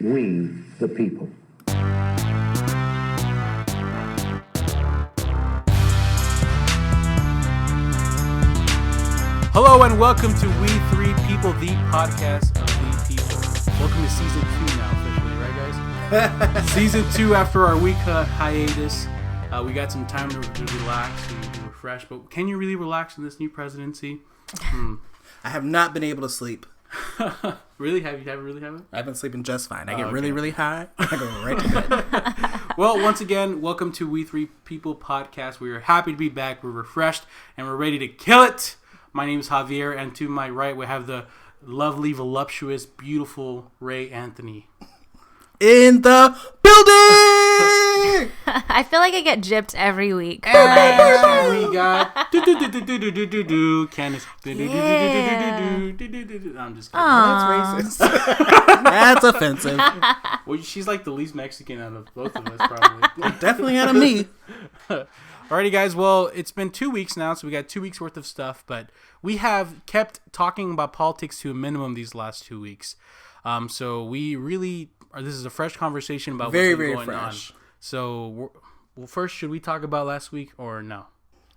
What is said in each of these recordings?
We, the people. Hello and welcome to We Three People, the podcast of We People. Welcome to season 2 now, officially, right, guys? Season 2 after our week hiatus. We got some time to relax and be refreshed. But can you really relax in this new presidency? I have not been able to sleep. Really? Have you really haven't? I've been sleeping just fine. I get really high. I go right to bed. Well, once again, welcome to We Three People podcast. We are happy to be back. We're refreshed and we're ready to kill it. My name is Javier, and to my right, we have the lovely, voluptuous, beautiful Ray Anthony. In the building! I feel like I get gypped every week. And we got Candace. I'm just kidding. That's racist. That's offensive. Well, she's like the least Mexican out of both of us, probably. Definitely out of me. Alrighty, guys. Well, it's been 2 weeks now, so we got 2 weeks worth of stuff, but we have kept talking about politics to a minimum these last 2 weeks. So we really, this is a fresh conversation about what's been going on. So, well, first, should we talk about last week or no?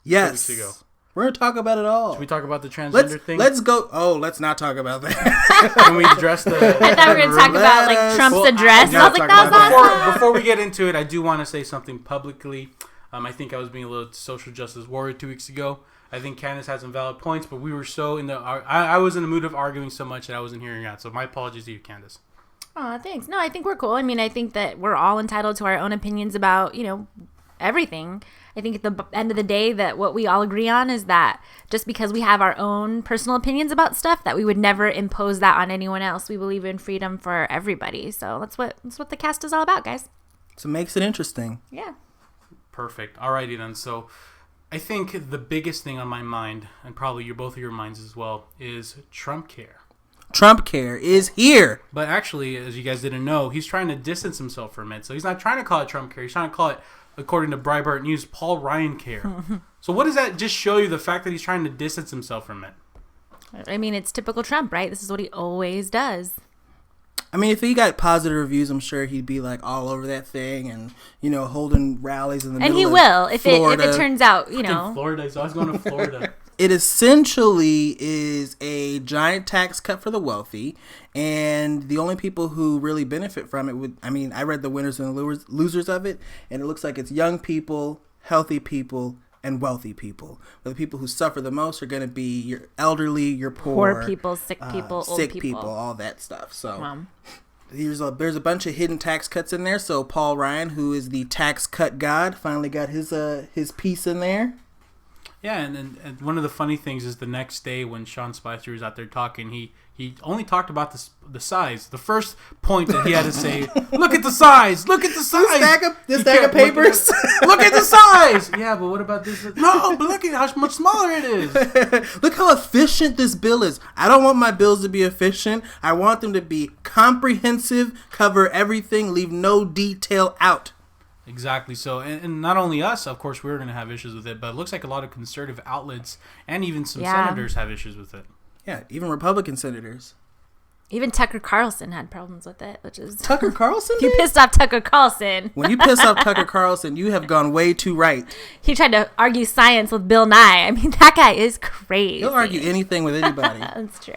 Yes. 2 weeks ago. We're going to talk about it all. Should we talk about the transgender thing? Let's go. Oh, let's not talk about that. Can we address the... I thought we were going to talk about like Trump's address. I was like, that was awesome. Before we get into it, I do want to say something publicly. I think I was being a little social justice warrior 2 weeks ago. I think Candace had some valid points, but we were so in the... I was in the mood of arguing so much that I wasn't hearing out. So my apologies to you, Candace. Oh, thanks. No, I think we're cool. I mean, I think that we're all entitled to our own opinions about, everything. I think at the end of the day that what we all agree on is that just because we have our own personal opinions about stuff, that we would never impose that on anyone else. We believe in freedom for everybody. So that's what the cast is all about, guys. So it makes it interesting. Yeah. Perfect. Alrighty then. So I think the biggest thing on my mind, and probably both of your minds as well, is Trump care. Trump care is here. But actually, as you guys didn't know, he's trying to distance himself from it. So he's not trying to call it Trump care. He's trying to call it, according to Breitbart News, Paul Ryan care. So what does that just show you, the fact that he's trying to distance himself from it? I mean, it's typical Trump, right? This is what he always does. I mean, if he got positive reviews, I'm sure he'd be like all over that thing and, holding rallies in the middle of Florida. And he will, if it turns out, Florida, he's always going to Florida. It essentially is a giant tax cut for the wealthy, and the only people who really benefit from it I read the winners and the losers of it, and it looks like it's young people, healthy people, and wealthy people. But the people who suffer the most are going to be your elderly, your poor people, sick people, old people, all that stuff. So there's a bunch of hidden tax cuts in there. So Paul Ryan, who is the tax cut god, finally got his piece in there. Yeah, and one of the funny things is the next day when Sean Spicer was out there talking, he only talked about the size. The first point that he had to say, look at the size! Look at the size! This stack of papers? Look at the size! Yeah, but what about this? No, but look at how much smaller it is. Look how efficient this bill is. I don't want my bills to be efficient. I want them to be comprehensive, cover everything, leave no detail out. Exactly. So, and not only us, of course, we're going to have issues with it, but it looks like a lot of conservative outlets and even some senators have issues with it. Yeah, even Republican senators. Even Tucker Carlson had problems with it, which is... Tucker Carlson? You pissed off Tucker Carlson. When you piss off Tucker Carlson, you have gone way too right. He tried to argue science with Bill Nye. I mean, that guy is crazy. He'll argue anything with anybody. That's true.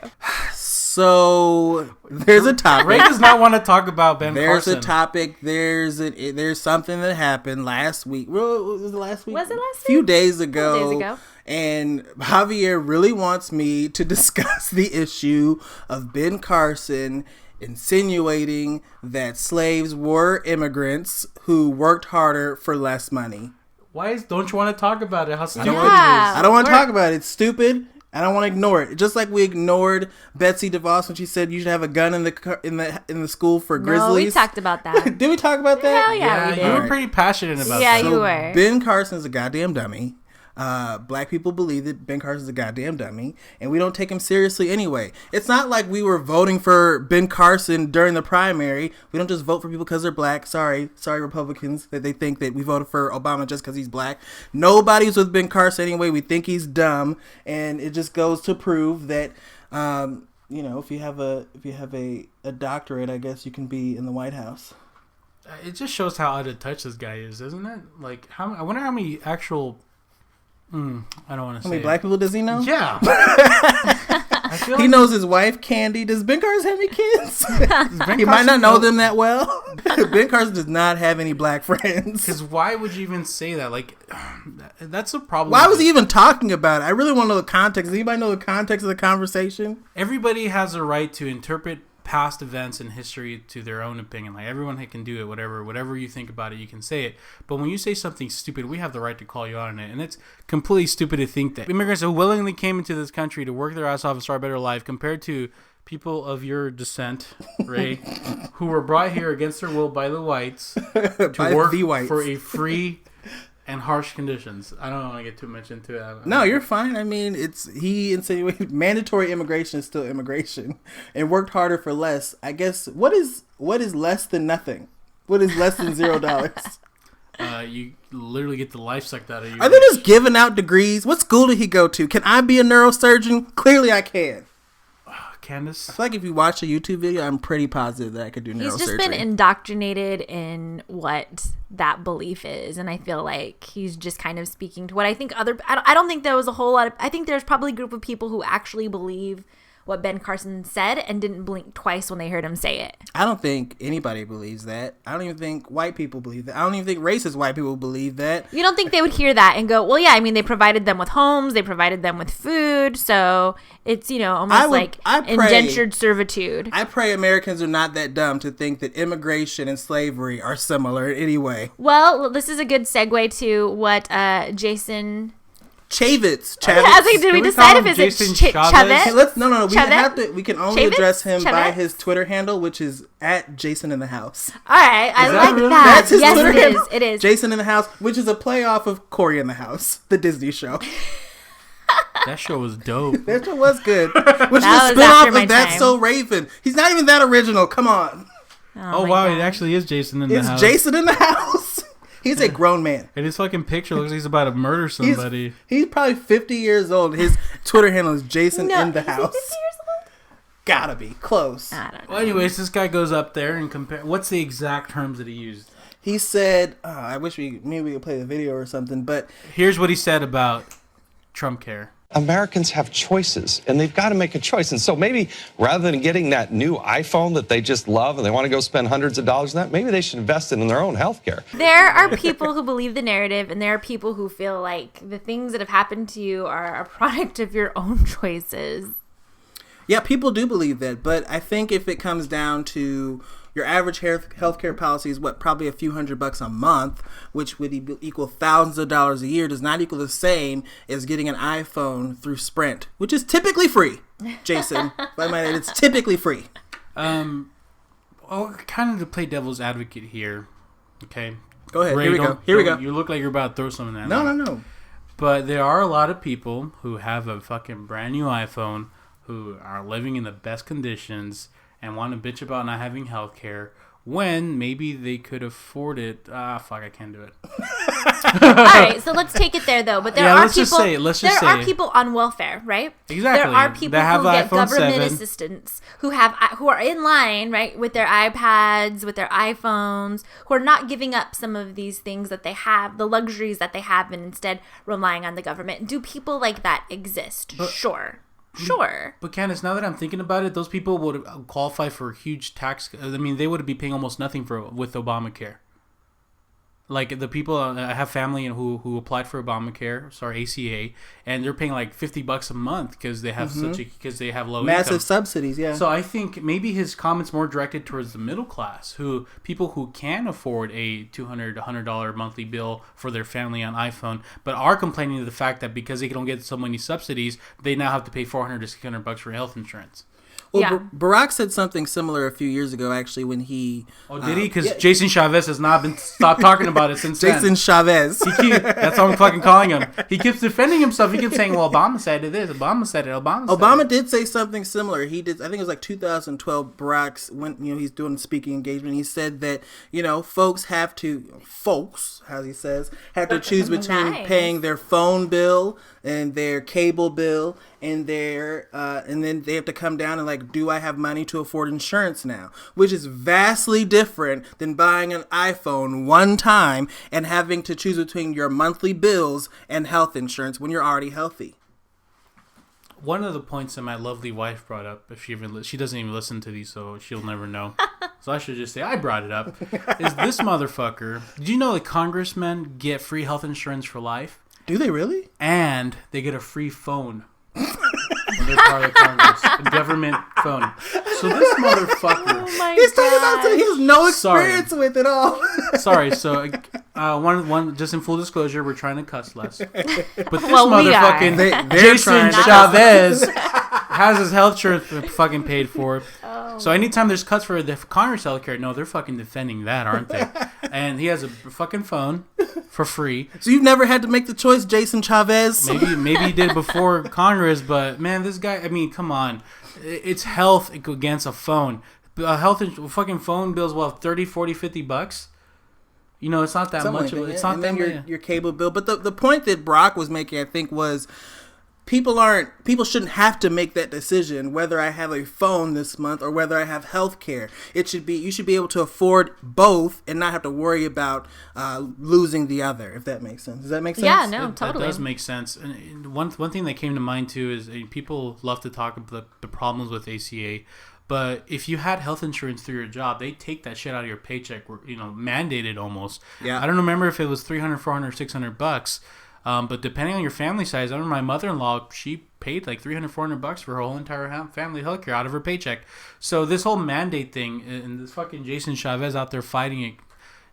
So, there's a topic. Ray does not want to talk about Ben Carson. Carson. There's a topic. There's something that happened last week. Was it last week? Was it last week? A few days ago. A few days ago. And Javier really wants me to discuss the issue of Ben Carson insinuating that slaves were immigrants who worked harder for less money. Don't you want to talk about it? How stupid it is. I don't want to talk about it. It's stupid. I don't want to ignore it. Just like we ignored Betsy DeVos when she said you should have a gun in the school for grizzlies. No, we talked about that. Did we talk about that? Hell yeah, we did. You were pretty passionate about that. Yeah, you were. Ben Carson is a goddamn dummy. Black people believe that Ben Carson's a goddamn dummy, and we don't take him seriously anyway. It's not like we were voting for Ben Carson during the primary. We don't just vote for people because they're black. Sorry, Republicans, that they think that we voted for Obama just because he's black. Nobody's with Ben Carson anyway. We think he's dumb, and it just goes to prove that if you have a doctorate, I guess you can be in the White House. It just shows how out of touch this guy is, doesn't it? Like, I wonder how many actual. I don't want to say. How many black people does he know? Yeah. He knows his wife, Candy. Does Ben Carson have any kids? He might not know them that well. Ben Carson does not have any black friends. Because why would you even say that? Like, that's a problem. Why was he even talking about it? I really want to know the context. Does anybody know the context of the conversation? Everybody has a right to interpret past events in history to their own opinion. Like, everyone can do it, whatever you think about it, you can say it. But when you say something stupid, we have the right to call you out on it. And it's completely stupid to think that immigrants who willingly came into this country to work their ass off and start a better life compared to people of your descent, Ray, who were brought here against their will by the whites to work for a free and harsh conditions. I don't want to get too much into it. No, you're fine. I mean, he insinuated mandatory immigration is still immigration, and worked harder for less. I guess what is less than nothing? What is less than $0? You literally get the life sucked out of you. Are they just giving out degrees? What school did he go to? Can I be a neurosurgeon? Clearly, I can. Candace? I feel like if you watch a YouTube video, I'm pretty positive that I could do neurosurgery. He's just been indoctrinated in what that belief is, and I feel like he's just kind of speaking to what I think I don't think there was a whole lot of, I think there's probably a group of people who actually believe what Ben Carson said and didn't blink twice when they heard him say it. I don't think anybody believes that. I don't even think white people believe that. I don't even think racist white people believe that. You don't think they would hear that and go, well, yeah, I mean, they provided them with homes, they provided them with food, so it's, almost indentured servitude. I pray Americans are not that dumb to think that immigration and slavery are similar in any way. Well, this is a good segue to what Jason... Chavez. I was like, did we decide if it's Chavez? Okay, we can only Chavez? address him by Chavez? his Twitter handle, which is at Jason in the House. All right, I like really? that. That's his Yes, Twitter it handle. is. It is. Jason in the House, which is a playoff of Cory in the House, the Disney show. That show was dope. That show was good. Which That is a was spinoff after my of That's time. So Raven. He's not even that original. Come on. Oh my wow, God. it actually is Jason in the It's house. Jason in the House. He's a grown man. And his fucking picture looks like he's about to murder somebody. He's probably 50 years old. His Twitter handle is Jason in the House. 50 years old? Gotta be close. I don't know. Well, anyways, this guy goes up there and compare. What's the exact terms that he used? He said, I wish maybe we could play the video or something, but Here's what he said about Trump Care. Americans have choices, and they've got to make a choice. And so maybe rather than getting that new iPhone that they just love and they want to go spend hundreds of dollars on that, maybe they should invest it in their own health care. There are people who believe the narrative, and there are people who feel like the things that have happened to you are a product of your own choices. yeah, people do believe that. But I think if it comes down to your average healthcare policy is probably a few $100 a month, which would equal thousands of dollars a year, does not equal the same as getting an iPhone through Sprint, which is typically free. Jason, by my name, it's typically free. Well, kind of to play devil's advocate here. Okay. Go ahead. Ray, Here we go. You look like you're about to throw something at me. No. But there are a lot of people who have a fucking brand new iPhone who are living in the best conditions and want to bitch about not having health care when maybe they could afford it. I can't do it. All right, so let's take it there, though. But there are let's just people. say it. Let's just there say are it. people on welfare, right? Exactly. There are people That have who the get iPhone government 7. assistance who are in line, right, with their iPads, with their iPhones, who are not giving up some of these things that they have, the luxuries that they have, and instead relying on the government. Do people like that exist? Sure. But Candace, now that I'm thinking about it, those people would qualify for huge tax. I mean, they would be paying almost nothing with Obamacare. Like the people, I have family who applied for Obamacare, ACA, and they're paying like $50 a month because they have because they have low Massive income. subsidies, yeah. So I think maybe his comments more directed towards the middle class, people who can afford a $200 to $100 monthly bill for their family on iPhone, but are complaining of the fact that because they don't get so many subsidies, they now have to pay $400 to $600 for health insurance. Well, Yeah. Barack said something similar a few years ago, actually, when he... Oh, did he? Because Jason Chavez has not been stopped talking about it since Jason then. Chavez. That's how I'm fucking calling him. He keeps defending himself. He keeps saying, well, Obama said it is. Obama said it. Obama did say something similar. He did. I think it was like 2012. Barack's when he's doing speaking engagement. He said that folks, as he says, have to choose between Nice. paying their phone bill and their cable bill and then they have to come down and like like, do I have money to afford insurance now? Which is vastly different than buying an iPhone one time and having to choose between your monthly bills and health insurance when you're already healthy. One of the points that my lovely wife brought up, if she doesn't even listen to these, so she'll never know. So I should just say I brought it up. Is this motherfucker? Do you know that congressmen get free health insurance for life? Do they really? And they get a free phone when they're part of Congress, a government phone. So this motherfucker. Oh my He's talking about God. something he has no Sorry. experience with at all. Sorry, so one just in full disclosure, we're trying to cuss less. But this Well, we are. motherfucking They're Jason trying to Chavez has his health insurance fucking paid for. Oh. So anytime there's cuts for the Congress healthcare, no, they're fucking defending that, aren't they? And he has a fucking phone for free. So you've never had to make the choice, Jason Chavez? Maybe he did before Congress, but man, this guy, I mean, come on. It's health against a phone. A fucking phone bills, what, 30, 40, 50 bucks? You know, it's not that Something much like of that, it. It's yeah. not And that then much. your cable bill. But the point that Brock was making, I think, was people shouldn't have to make that decision whether I have a phone this month or whether I have health care. You should be able to afford both and not have to worry about losing the other, if that makes sense. Does that make sense? Yeah, no, That totally. does make sense. And one thing that came to mind too is people love to talk about the problems with ACA. But if you had health insurance through your job, they take that shit out of your paycheck, mandated almost. Yeah. I don't remember if it was $300, $400, $600. But depending on your family size, I remember my mother-in-law, she paid like $300, $400 for her whole entire family healthcare out of her paycheck. So this whole mandate thing, and this fucking Jason Chavez out there fighting it,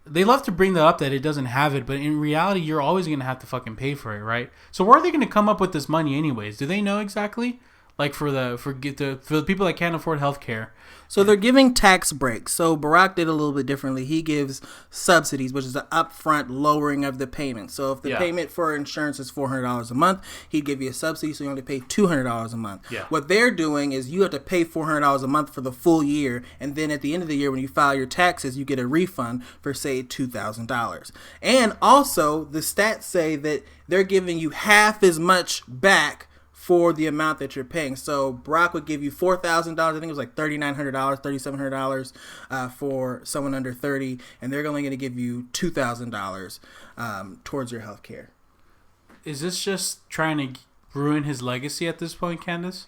they love to bring that up that it doesn't have it, but in reality, you're always going to have to fucking pay for it, right? So where are they going to come up with this money anyways? Do they know exactly? Like for the people that can't afford healthcare. So they're giving tax breaks. So Barack did a little bit differently. He gives subsidies, which is an upfront lowering of the payment. So if the payment for insurance is $400 a month, he'd give you a subsidy, so you only pay $200 a month. Yeah. What they're doing is you have to pay $400 a month for the full year, and then at the end of the year, when you file your taxes, you get a refund for, say, $2,000. And also, the stats say that they're giving you half as much back for the amount that you're paying. So Brock would give you $4,000. I think it was like $3,900, $3,700 for someone under 30, and they're only going to give you $2,000 towards your health care. Is this just trying to ruin his legacy at this point, Candace?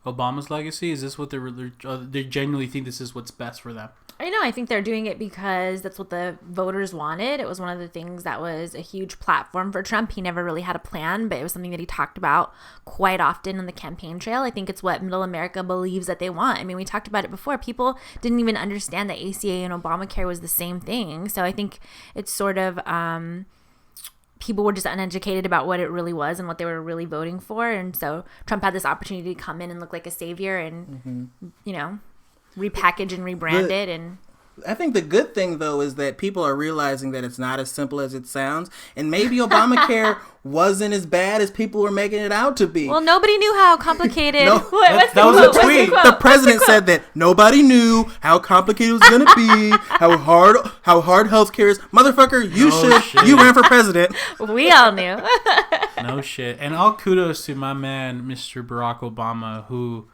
Obama's legacy? Is this what they genuinely think this is what's best for them? I think they're doing it because that's what the voters wanted. It was one of the things that was a huge platform for Trump. He never really had a plan, but it was something that he talked about quite often on the campaign trail. I think it's what middle America believes that they want. I mean, we talked about it before. People didn't even understand that ACA and Obamacare was the same thing. So I think it's sort of people were just uneducated about what it really was and what they were really voting for. And so Trump had this opportunity to come in and look like a savior and, repackage and rebrand it. And I think the good thing, though, is that people are realizing that it's not as simple as it sounds. And maybe Obamacare wasn't as bad as people were making it out to be. well, nobody knew how complicated. No, What's that was a quote? What's tweet. quote? The president said that nobody knew how complicated it was going to be, how hard healthcare is. Motherfucker, shit. you ran for president. We all knew. No shit. And all kudos to my man, Mr. Barack Obama, who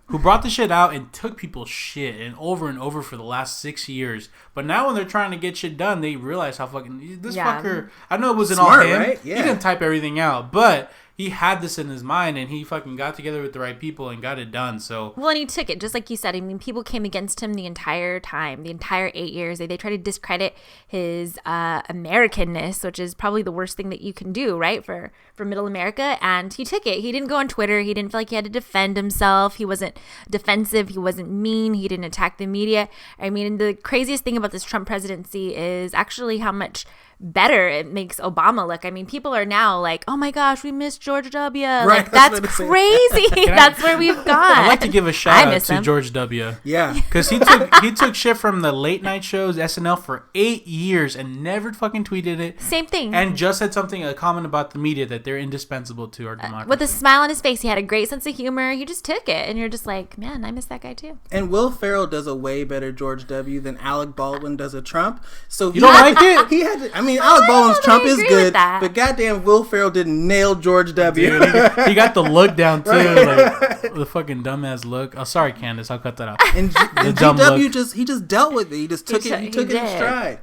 brought the shit out and took people's shit and over for the last 6 years. But now when they're trying to get shit done, they realize how fucking this Yeah. fucker. I know it wasn't Smart, all him. right? He Yeah. didn't type everything out, but he had this in his mind and he fucking got together with the right people and got it done. So Well, and he took it, just like you said. I mean, people came against him the entire time, the entire 8 years. They tried to discredit his Americanness, which is probably the worst thing that you can do, right, for middle America. And he took it. He didn't go on Twitter. He didn't feel like he had to defend himself. He wasn't defensive. He wasn't mean. He didn't attack the media. I mean, the craziest thing about this Trump presidency is actually how much better it makes Obama look. I mean, people are now like, oh my gosh, we miss George W. Like, that's that's what crazy. That's where we've gone. I'd like to give a I shout out miss to him. George W. Yeah. Because he took shit from the late night shows, SNL, for 8 years and never fucking tweeted it. Same thing. And just said a comment about the media that they're indispensable to our democracy. With a smile on his face, he had a great sense of humor. He just took it, and you're just like, man, I miss that guy too. And Will Ferrell does a way better George W. than Alec Baldwin does a Trump. So You don't like it? He had to, mean, Alec Baldwin's I Trump is agree with good, that. but goddamn, Will Ferrell didn't nail George W. Dude, he got the look down too, like the fucking dumbass look. Oh, sorry, Candace, I'll cut that out. And dumb GW look. just dealt with it. He just took it. He took it in did. stride.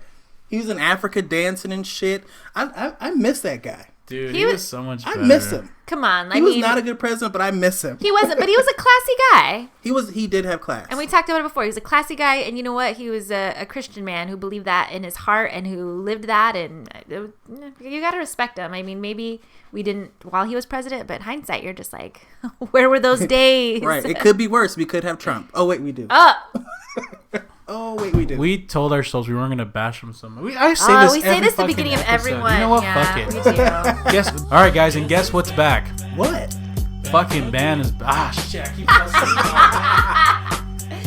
He was in Africa dancing and shit. I miss that guy. Dude, He he was- was so much I better. miss him. Come on. He was not a good president, but I miss him. He wasn't, but he was a classy guy. He did have class. And we talked about it before. He was a classy guy, and you know what? He was a Christian man who believed that in his heart and who lived that. And you got to respect him. I mean, maybe we didn't while he was president, but hindsight, you're just like, where were those days? Right. It could be worse. We could have Trump. Oh wait, we do. Oh, Oh wait, we do. We told ourselves we weren't gonna bash him so much. I say we this say every this at the fucking beginning of episode. everyone. You know what? Yeah, Fuck it. we do. Guess. All right, guys, and guess what's back? What? Fucking ban is. Shit! I keep cussing.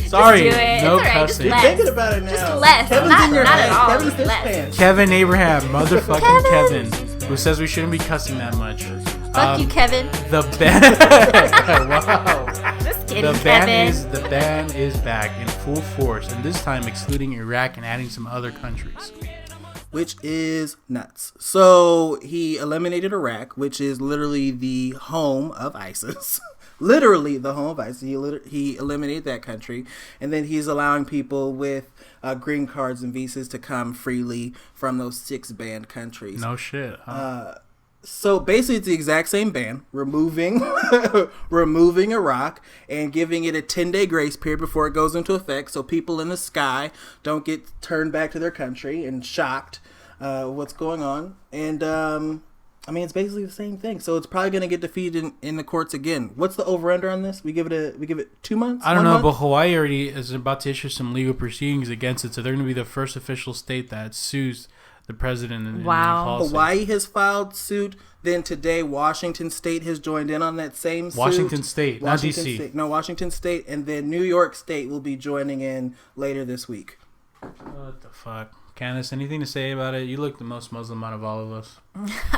Sorry, do it. no It's all right, just cussing. let- Thinking about it now. Just less. Kevin's Not- in your not head. at all. Kevin's this Less. fan. Kevin Abraham, motherfucking Kevin. Kevin, who says we shouldn't be cussing that much. Fuck you, Kevin. The ban. Wow. Just kidding, The Kevin. ban is back in full force, and this time excluding Iraq and adding some other countries. Which is nuts. So he eliminated Iraq, which is literally the home of ISIS. Literally the home of ISIS. He eliminated that country, and then he's allowing people with green cards and visas to come freely from those 6 banned countries. No shit. Huh? So basically, it's the exact same ban, removing Iraq and giving it a 10-day grace period before it goes into effect, so people in the sky don't get turned back to their country and shocked what's going on. And I mean, it's basically the same thing. So it's probably going to get defeated in the courts again. What's the over/under on this? We give it 2 months. I don't 1 know, month? but Hawaii already is about to issue some legal proceedings against it, so they're going to be the first official state that sues the president and Wow. policy. Hawaii has filed suit. Then today, Washington State has joined in on that same suit. Washington State, not Washington DC. State. No, Washington State, and then New York State will be joining in later this week. What the fuck? Candace, anything to say about it? You look the most Muslim out of all of us.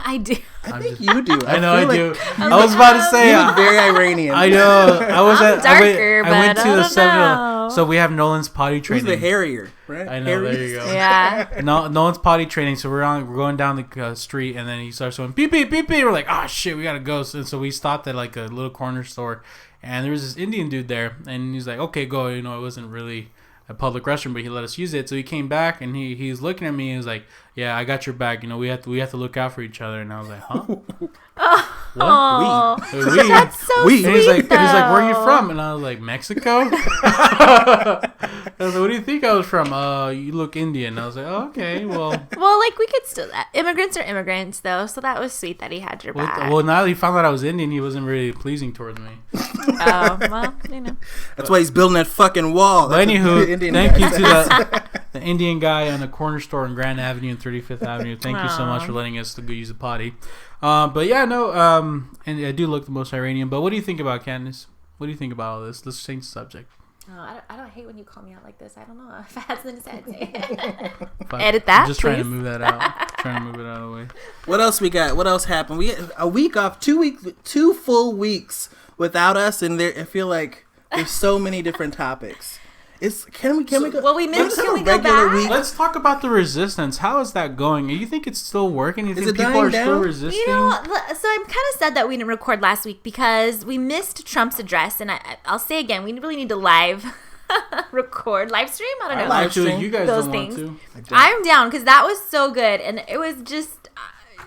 I do. I think you do. I know I feel do. like I was about to say. You look very Iranian. I know. I was I'm at. darker, I went but to I the don't 7. know. So we have Nolan's potty Who's training. the hairier, right? I know. There you go. Yeah. Nolan's potty training. So we're going down the street, and then he starts going beep beep beep beep. We're like, oh shit, we gotta go. And so we stopped at like a little corner store, and there was this Indian dude there, and he's like, okay, go. You know, it wasn't really a public restroom, but he let us use it. So he came back, and he's looking at me, and he's like, yeah, I got your back. You know, we have to look out for each other. And I was like, huh? What? Oh, We? that's so We- And sweet. he's like, where are you though. from? And I was like, Mexico. I was like, what do you think I was from? You look Indian. I was like, oh, okay, well. Well, like we could still. Immigrants are immigrants, though, so that was sweet that he had your back. Well, now that he found out I was Indian, he wasn't really pleasing towards me. Oh, well, you know. That's why he's building that fucking wall. But That's what anywho, the Indian thank guy you said. to the Indian guy on the corner store on Grand Avenue and 35th Avenue. Thank you so much Aw. for letting us to go use the potty. But yeah, no, and I do look the most Iranian. But what do you think about Candace? What do you think about all this? Let's change the subject. Oh, I don't hate when you call me out like this. I don't know if I had something to say. I'd say it. But Edit that, I'm just trying to please. move that out. Trying to move it out of the way. What else we got? What else happened? We had a week off, 2 full weeks without us, and there. I feel like there's so many different topics. Can we go? well, we missed- let's have can a we go regular back? week. Let's talk about the resistance. How is that going? Do you think it's still working? Do you Is think it people dying are still down? resisting? You know, so I'm kind of sad that we didn't record last week because we missed Trump's address, and I'll say again, we really need to live record, live stream. I don't know. live Actually, stream. you guys Those don't things. want to. I'm down because that was so good, and it was just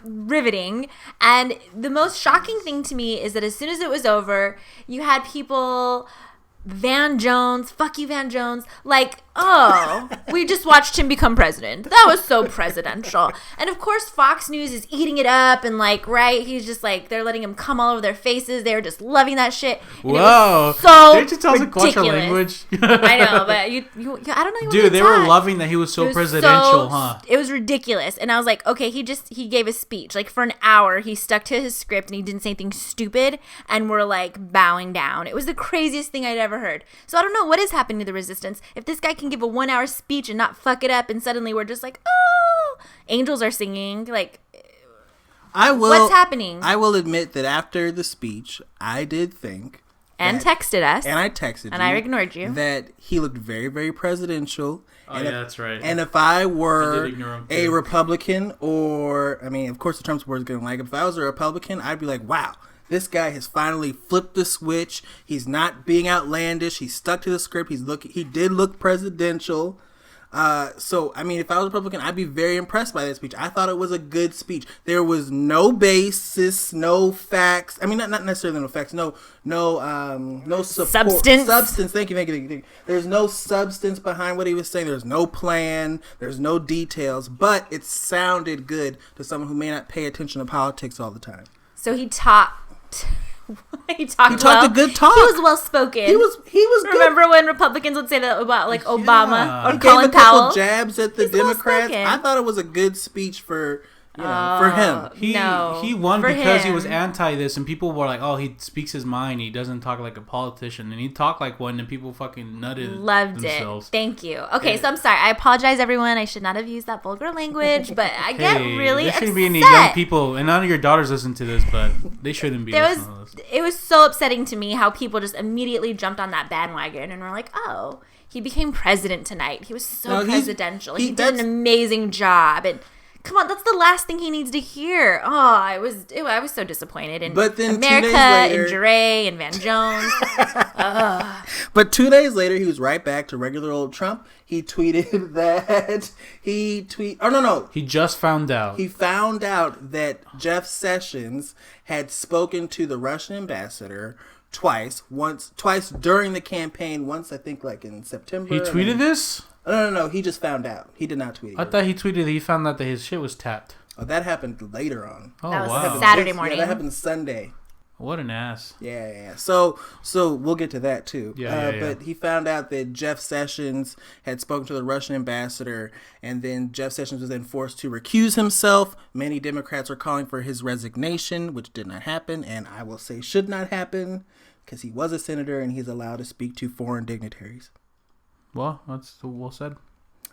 riveting. And the most shocking thing to me is that as soon as it was over, you had people. Van Jones, fuck you, Van Jones. Like, oh, we just watched him become president. That was so presidential. And of course, Fox News is eating it up, and like, right, he's just like, they're letting him come all over their faces. They were just loving that shit. And it was Whoa! so Didn't you tell us to watch our ridiculous. language? I know, but you I don't know. You Dude, want they to were talk. loving that he was so It was presidential, huh? It was ridiculous. And I was like, okay, he gave a speech. Like for an hour, he stuck to his script and he didn't say anything stupid, and we're like bowing down. It was the craziest thing I'd ever heard. So I don't know what is happening to the resistance. If this guy can give a 1-hour speech and not fuck it up, and suddenly we're just like, oh, angels are singing. Like, I will. what's happening? I will admit that after the speech, I did think And texted us. And I texted you. And I ignored you. That he looked very, very presidential. Oh, yeah, that's right. And if I were him a too. Republican, or, I mean, of course the Trump supporters are going to like him. If I was a Republican, I'd be like, wow, this guy has finally flipped the switch. He's not being outlandish. He's stuck to the script. He did look presidential. So, I mean, if I was a Republican, I'd be very impressed by that speech. I thought it was a good speech. There was no basis, no facts. I mean, not necessarily no facts. No support. Substance. Thank you. There's no substance behind what he was saying. There's no plan. There's no details. But it sounded good to someone who may not pay attention to politics all the time. So he talked. He talked a good talk. He was well spoken. He was good. Remember when Republicans would say that about like Obama or He Colin gave a couple Powell? jabs at the He's Democrats. well-spoken. I thought it was a good speech for him. He won for because he was him. anti this, and people were like, "Oh, he speaks his mind. He doesn't talk like a politician." And he talked like one, and people fucking nutted Loved themselves. it. Thank you. Okay, so I'm sorry. I apologize, everyone. I should not have used that vulgar language, but I get really there upset. shouldn't be any young people, and none of your daughters listen to this, but they shouldn't be listening to this. It was so upsetting to me how people just immediately jumped on that bandwagon and were like, "Oh, he became president tonight. He was so presidential. He did an amazing job." And come on, that's the last thing he needs to hear. Oh, I was so disappointed in But then 2 America days later, and Dre and Van Jones. But 2 days later, he was right back to regular old Trump. He tweeted that He just found out. He found out that Jeff Sessions had spoken to the Russian ambassador twice during the campaign. Once, I think, like in September. He tweeted this? No. He just found out. He did not tweet it. I thought he tweeted that he found out that his shit was tapped. Oh, that happened later on. Oh, That was wow. Saturday morning. Yeah, that happened Sunday. What an ass. Yeah. So we'll get to that too. Yeah. But he found out that Jeff Sessions had spoken to the Russian ambassador, and then Jeff Sessions was then forced to recuse himself. Many Democrats are calling for his resignation, which did not happen, and I will say should not happen, because he was a senator and he's allowed to speak to foreign dignitaries. Well, that's well said.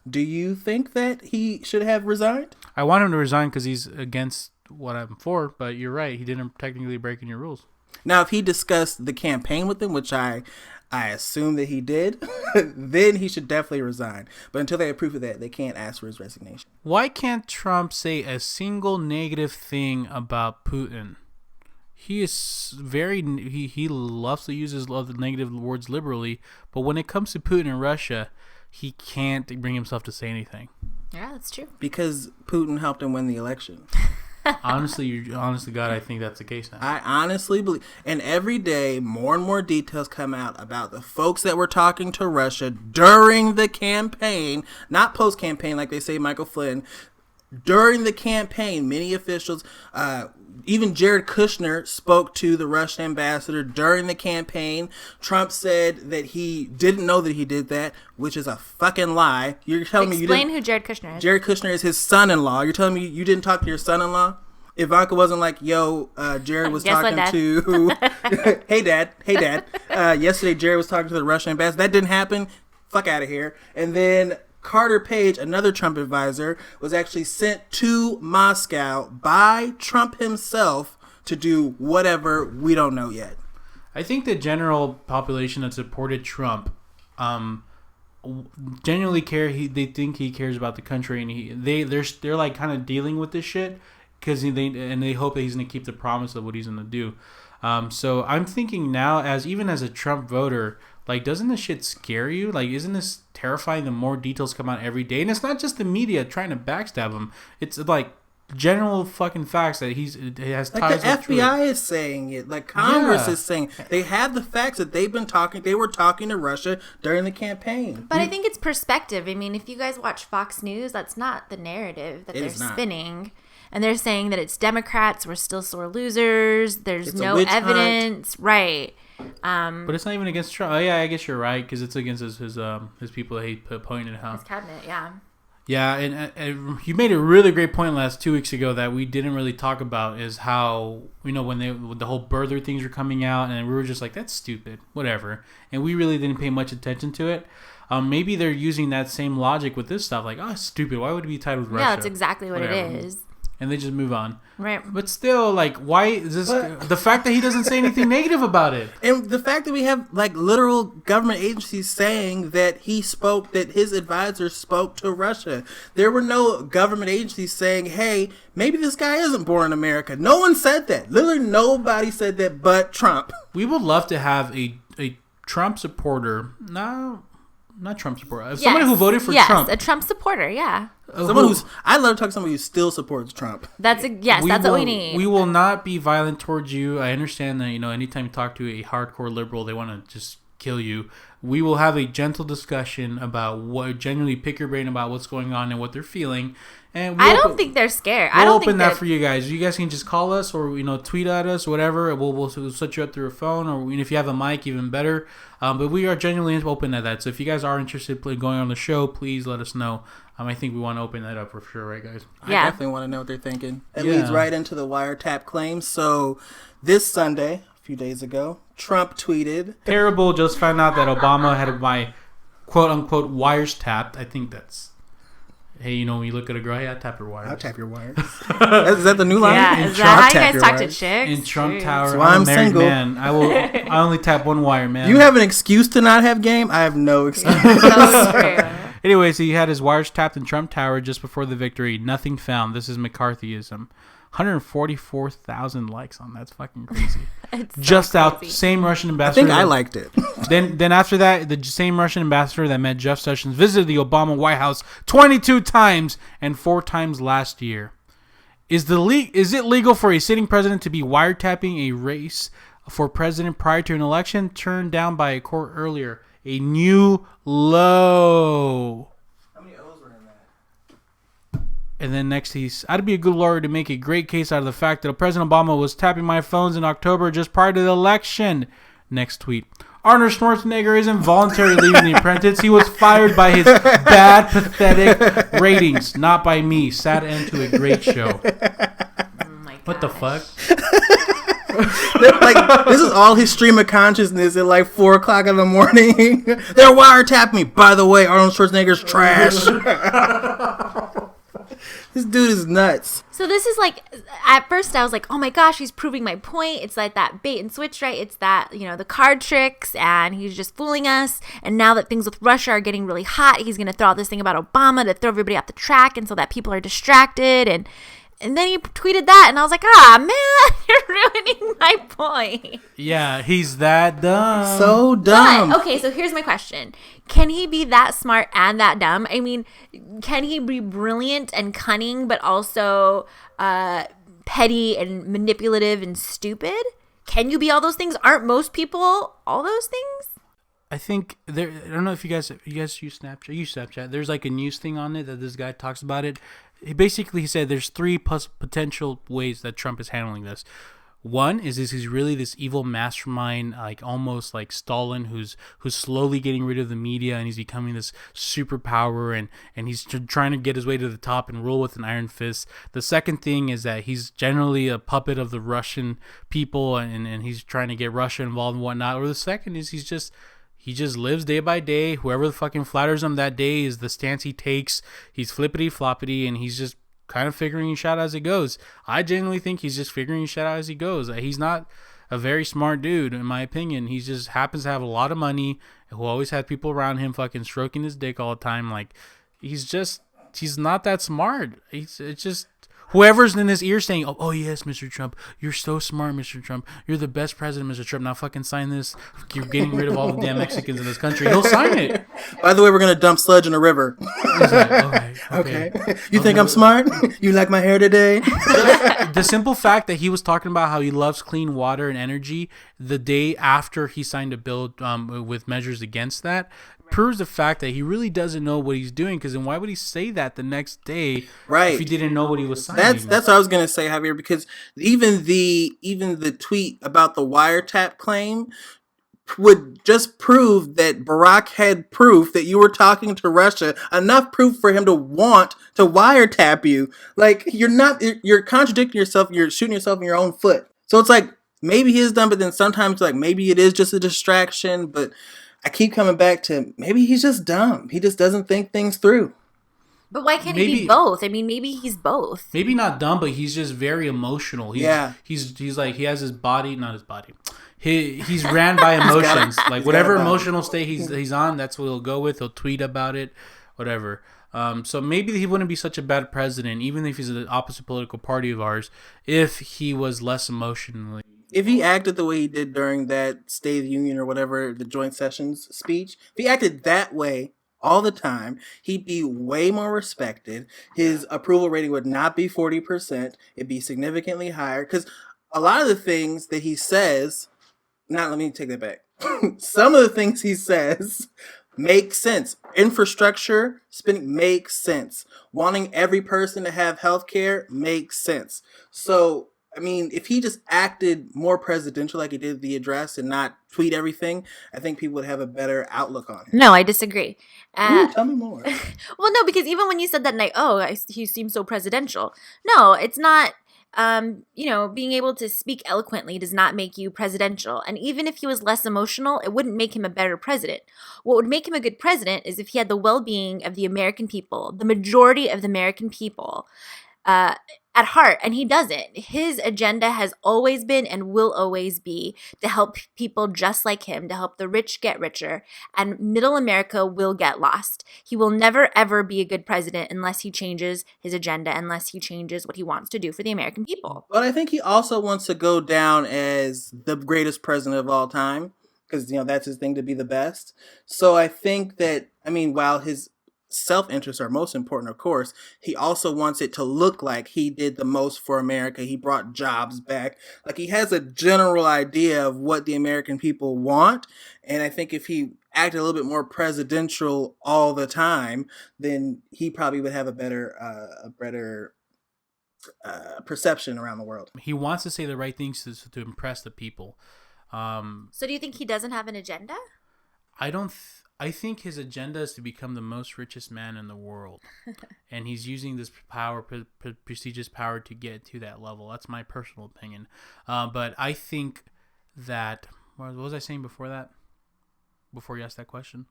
Do you think that he should have resigned? I want him to resign because he's against what I'm for, but you're right. He didn't technically break any rules. Now, if he discussed the campaign with them, which I assume that he did, then he should definitely resign. But until they have proof of that, they can't ask for his resignation. Why can't Trump say a single negative thing about Putin? He is he loves to use his negative words liberally, but when it comes to Putin and Russia, he can't bring himself to say anything. Yeah, that's true. Because Putin helped him win the election. Honestly, God, I think that's the case now. I honestly believe, and every day more and more details come out about the folks that were talking to Russia during the campaign, not post-campaign like they say Michael Flynn. During the campaign, many officials, even Jared Kushner spoke to the Russian ambassador during the campaign. Trump said that he didn't know that he did that, which is a fucking lie. You're telling me you didn't... Explain who Jared Kushner is. Jared Kushner is his son-in-law. You're telling me you didn't talk to your son-in-law? Ivanka wasn't like, yo, Jared was talking to... Hey, Dad. Yesterday, Jared was talking to the Russian ambassador. That didn't happen. Fuck out of here. And then... Carter Page, another Trump advisor, was actually sent to Moscow by Trump himself to do whatever we don't know yet. I think the general population that supported Trump genuinely care. They think he cares about the country, and they're like kind of dealing with this shit because they hope that he's going to keep the promise of what he's going to do. So I'm thinking now, as a Trump voter, like, doesn't this shit scare you? Like, isn't this terrifying? The more details come out every day, and it's not just the media trying to backstab him. It's like general fucking facts that he has ties like the with FBI is saying it. Like Congress is saying they have the facts that they were talking to Russia during the campaign. But I think it's perspective. I mean, if you guys watch Fox News, that's not the narrative that they're spinning. And they're saying that it's Democrats, we're still sore losers. There's no evidence. Hunt. Right. But it's not even against Trump. Oh, yeah, I guess you're right, because it's against his people that he appointed. His cabinet, yeah. Yeah, and you made a really great point 2 weeks ago that we didn't really talk about is how, when the whole birther things were coming out, and we were just like, that's stupid, whatever. And we really didn't pay much attention to it. Maybe they're using that same logic with this stuff, like, oh, stupid, why would it be tied with Russia? Yeah, that's exactly what it is. and they just move on. Right. But still, like, why is this? The fact that he doesn't say anything negative about it, And the fact that we have like literal government agencies saying that that his advisors spoke to Russia. There were no government agencies saying, hey, maybe this guy isn't born in America. No one said that. Literally nobody said that but Trump. we would love to have a Trump supporter. No, not Trump supporter. Somebody who voted for Trump. A Trump supporter. Yeah. I love to talk to somebody who still supports Trump. That's what we need. We will not be violent towards you. I understand that, anytime you talk to a hardcore liberal, they want to just kill you. We will have a gentle discussion about genuinely pick your brain about what's going on and what they're feeling. And I don't think they're scared. We'll I don't open think that for you guys. You guys can just call us or tweet at us, whatever. We'll set you up through a phone, or if you have a mic, even better. But we are genuinely open to that. So if you guys are interested in going on the show, please let us know. I think we want to open that up for sure, right, guys? Yeah. I definitely want to know what they're thinking. It leads right into the wiretap claims. So this Sunday, a few days ago, Trump tweeted. Terrible. Just found out that Obama had my quote-unquote wires tapped. I think that's... Hey, when you look at a girl, hey, I tap your wires. I'll tap your wires. Is that the new line? Yeah, is that how you guys talk to chicks? In Trump Tower, So I'm a married single. man. I only tap one wire, man. You have an excuse to not have game? I have no excuse. So true. Anyway, so he had his wires tapped in Trump Tower just before the victory. Nothing found. This is McCarthyism. 144,000 likes on that's fucking crazy. It's so Just crazy. out, same Russian I ambassador. think I liked it. Then after that, the same Russian ambassador that met Jeff Sessions visited the Obama White House 22 times and 4 times last year. Is it legal for a sitting president to be wiretapping a race for president prior to an election? Turned down by a court earlier. A new low. How many O's were in that? And then next I'd be a good lawyer to make a great case out of the fact that President Obama was tapping my phones in October just prior to the election. Next tweet. Arnold Schwarzenegger isn't voluntarily leaving The Apprentice. He was fired by his bad, pathetic ratings, not by me. Sad end to a great show. Oh my What the gosh. fuck? Like, this is all his stream of consciousness at like 4 o'clock in the morning. They're wiretapping me. By the way, Arnold Schwarzenegger's trash. This dude is nuts. So this is like, at first I was like, oh my gosh, he's proving my point. It's like that bait and switch, right? It's that, the card tricks, and he's just fooling us. And now that things with Russia are getting really hot, he's going to throw out this thing about Obama to throw everybody off the track, and so that people are distracted. And then he tweeted that, and I was like, man, you're ruining my point. Yeah, he's that dumb. So dumb. But, okay, so here's my question. Can he be that smart and that dumb? I mean, can he be brilliant and cunning, but also petty and manipulative and stupid? Can you be all those things? Aren't most people all those things? I think there. I don't know if you guys use Snapchat. Use Snapchat. There's like a news thing on it that this guy talks about it. He said there's 3 potential ways that Trump is handling this. One is he's really this evil mastermind, like almost like Stalin, who's slowly getting rid of the media, and he's becoming this superpower, and he's trying to get his way to the top and rule with an iron fist. The second thing is that he's generally a puppet of the Russian people, and he's trying to get Russia involved and whatnot. Or the second is he just lives day by day. Whoever the fucking flatters him that day is the stance he takes. He's flippity floppity, and he's just kind of figuring shit out as it goes. I genuinely think he's just figuring shit out as he goes. He's not a very smart dude, in my opinion. He just happens to have a lot of money, who always had people around him fucking stroking his dick all the time. Like, he's not that smart. It's just whoever's in his ear saying, oh yes, Mr. Trump, you're so smart, Mr. Trump. You're the best president, Mr. Trump. Now fucking sign this. You're getting rid of all the damn Mexicans in this country. He'll sign it. By the way, we're going to dump sludge in a river. He's like, okay. You think I'm smart? You like my hair today? The simple fact that he was talking about how he loves clean water and energy the day after he signed a bill with measures against that proves the fact that he really doesn't know what he's doing. Because then why would he say that the next day, right, if he didn't know what he was signing? That's what I was gonna say, Javier. Because even the tweet about the wiretap claim would just prove that Barack had proof that you were talking to Russia, enough proof for him to want to wiretap you. Like, you're contradicting yourself. You're shooting yourself in your own foot. So it's like, maybe he is dumb, but then sometimes like maybe it is just a distraction. But I keep coming back to maybe he's just dumb. He just doesn't think things through. But why can't he be both? I mean, maybe he's both. Maybe not dumb, but he's just very emotional. He's like, he has his body, not his body. He's ran by emotions. Like whatever emotional state he's on, that's what he'll go with. He'll tweet about it, whatever. So maybe he wouldn't be such a bad president, even if he's the opposite political party of ours, if he was less emotionally. If he acted the way he did during that State of the Union or whatever, the joint sessions speech, if he acted that way all the time, he'd be way more respected. His approval rating would not be 40%. It'd be significantly higher. Because a lot of the things that he says, let me take that back. Some of the things he says make sense. Infrastructure spending makes sense. Wanting every person to have health care makes sense. So, I mean, if he just acted more presidential like he did the address and not tweet everything, I think people would have a better outlook on him. No, I disagree. Tell me more. Well, no, because even when you said that night, he seems so presidential. No, it's not. Being able to speak eloquently does not make you presidential. And even if he was less emotional, it wouldn't make him a better president. What would make him a good president is if he had the well-being of the American people, the majority of the American people, at heart, and he doesn't. His agenda has always been and will always be to help people just like him, to help the rich get richer, and middle America will get lost. He will never, ever be a good president unless he changes his agenda, unless he changes what he wants to do for the American people. But I think he also wants to go down as the greatest president of all time, because, that's his thing, to be the best. So I think that, while his self-interests are most important, of course, he also wants it to look like he did the most for America. He brought jobs back. Like, he has a general idea of what the American people want. And I think if he acted a little bit more presidential all the time, then he probably would have a better perception around the world. He wants to say the right things to impress the people. So do you think he doesn't have an agenda? I think his agenda is to become the most richest man in the world. And he's using this power, prestigious power, to get to that level. That's my personal opinion. But I think that... What was I saying before that? Before you asked that question?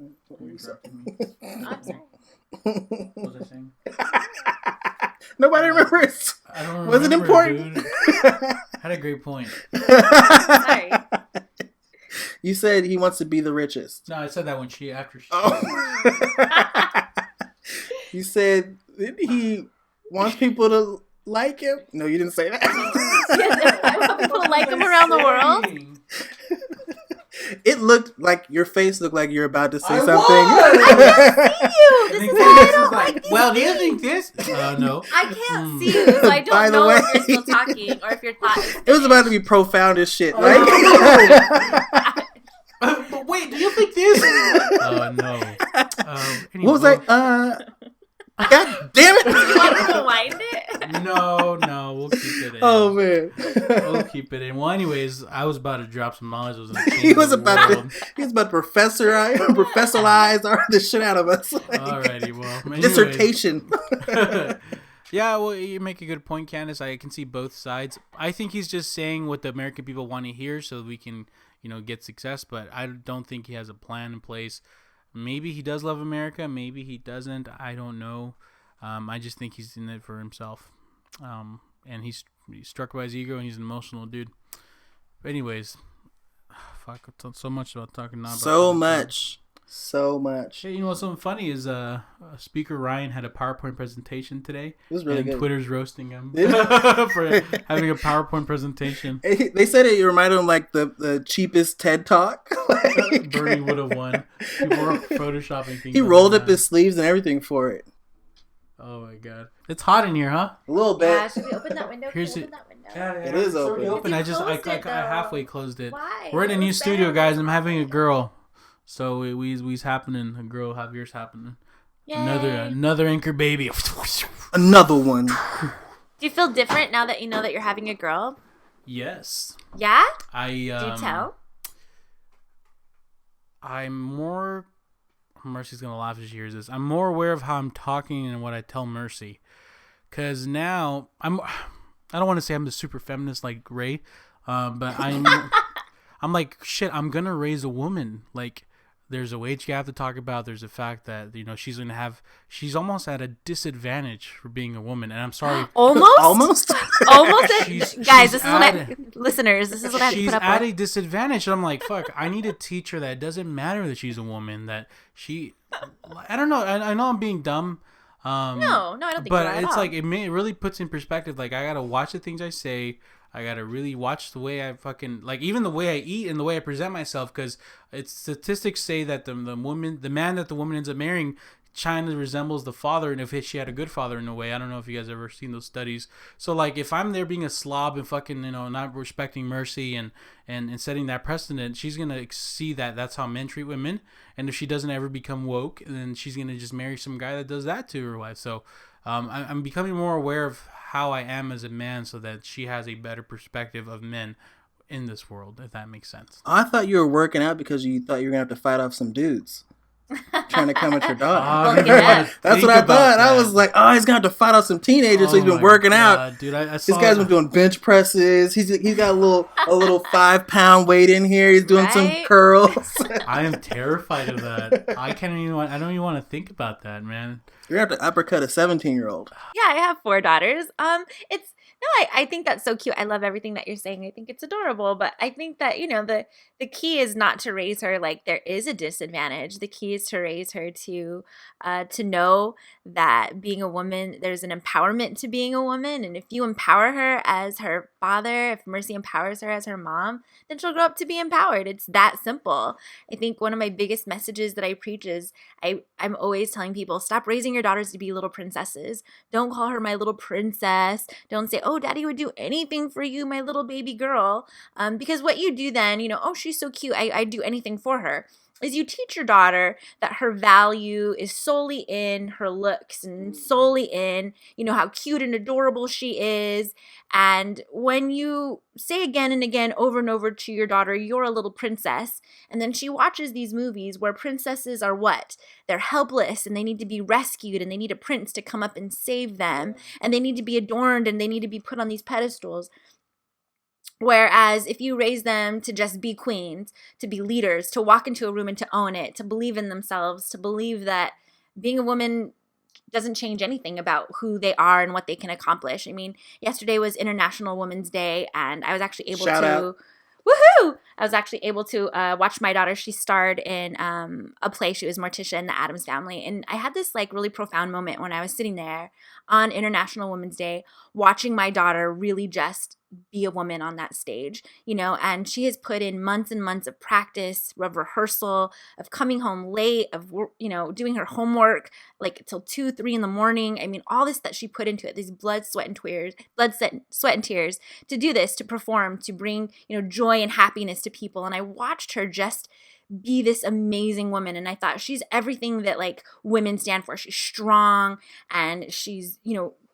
I'm sorry. What was I saying? Nobody remembers. I don't remember. Was it important? Dude. Had a great point. Sorry. You said he wants to be the richest. No, I said that after she. Oh. You said he wants people to like him. No, you didn't say that. I want people to like him around the world. It looked like your face looked like you're about to say something. I can't see you. This is why I don't like these. Well, do you think this? No. I can't see you, so I don't know if you're still talking or if your thought is It was about to be profound as shit, right? But wait, do you think this? Oh, no. Anyway, What was I? God damn it! You want to rewind it? No, we'll keep it in. Oh, man. We'll keep it in. Well, anyways, I was about to drop some knowledge. He was about to professorize the shit out of us. Alrighty, well, anyways. Dissertation. Yeah, well, you make a good point, Candace. I can see both sides. I think he's just saying what the American people want to hear so we can, get success. But I don't think he has a plan in place. Maybe he does love America. Maybe he doesn't. I don't know. I just think he's in it for himself. And he's struck by his ego, and he's an emotional dude. But anyways, fuck, I've talked so much about talking now. So much. Hey, you know what's something funny is Speaker Ryan had a PowerPoint presentation today. It was really good. Twitter's roasting him for having a PowerPoint presentation. They said it reminded him like the cheapest TED Talk. Bernie would have won. People were photoshopping things. He rolled up his sleeves and everything for it. Oh my god, it's hot in here, huh? A little bit. Yeah, should we open that window? Open that window? Yeah, it is open. I halfway closed it. Why? We're in a new studio, guys. I'm having a girl. So we's happening. A girl Javier's happening. Yay. Another anchor baby. Another one. Do you feel different now that you know that you're having a girl? Yes. Yeah? Do you tell? I'm more... Mercy's going to laugh as she hears this. I'm more aware of how I'm talking and what I tell Mercy. Because now, I don't want to say I'm the super feminist like Ray, but I'm like, shit, I'm going to raise a woman. Like, there's a wage gap to talk about. There's a fact that she's almost at a disadvantage for being a woman. And I'm sorry, almost. Guys, this is what listeners. This is what I have to she's put up at with. a disadvantage. And I'm like, fuck. I need to teach her that it doesn't matter that she's a woman. That I don't know. I know I'm being dumb. No, I don't think. But you are at it's all. like it really puts in perspective. Like I gotta watch the things I say. I gotta really watch the way I fucking even the way I eat and the way I present myself, because statistics say that the man that the woman ends up marrying China resembles the father, and if she had a good father in a way. I don't know if you guys ever seen those studies. So like if I'm there being a slob and fucking not respecting mercy and setting that precedent, she's gonna see that that's how men treat women, and if she doesn't ever become woke, then she's gonna just marry some guy that does that to her wife. So I'm becoming more aware of how I am as a man, so that she has a better perspective of men in this world, if that makes sense. I thought you were working out because you thought you were going to have to fight off some dudes trying to come at your daughter. That's what I thought. I was like, he's going to have to fight off some teenagers, so he's been working out. Dude, I this guy's been doing bench presses. He's got a little 5-pound weight in here. He's doing some curls. I am terrified of that. I don't even want to think about that, man. You're going to have to uppercut a 17-year-old. Yeah, I have 4 daughters. I think that's so cute. I love everything that you're saying. I think it's adorable, but I think that, the key is not to raise her like there is a disadvantage. The key is to raise her to know that being a woman, there's an empowerment to being a woman. And if you empower her as her father, if Mercy empowers her as her mom, then she'll grow up to be empowered. It's that simple. I think one of my biggest messages that I preach is I'm always telling people, stop raising your daughters to be little princesses. Don't call her my little princess. Don't say, oh, daddy would do anything for you, my little baby girl. Because what you do then, oh, she's so cute, I'd do anything for her, is you teach your daughter that her value is solely in her looks and solely in, how cute and adorable she is. And when you say again and again over and over to your daughter, you're a little princess, and then she watches these movies where princesses are what? They're helpless and they need to be rescued and they need a prince to come up and save them and they need to be adorned and they need to be put on these pedestals. Whereas if you raise them to just be queens, to be leaders, to walk into a room and to own it, to believe in themselves, to believe that being a woman doesn't change anything about who they are and what they can accomplish. I mean, yesterday was International Women's Day, and I was actually able to... Woohoo! I was actually able to watch my daughter. She starred in a play. She was Morticia in the Addams Family. And I had this really profound moment when I was sitting there on International Women's Day watching my daughter really just be a woman on that stage, and she has put in months and months of practice, of rehearsal, of coming home late, of, doing her homework till 2, 3 in the morning. I mean, all this that she put into it, these blood, sweat, and tears to do this, to perform, to bring, joy and happiness to people. And I watched her just be this amazing woman. And I thought, she's everything that women stand for. She's strong and she's,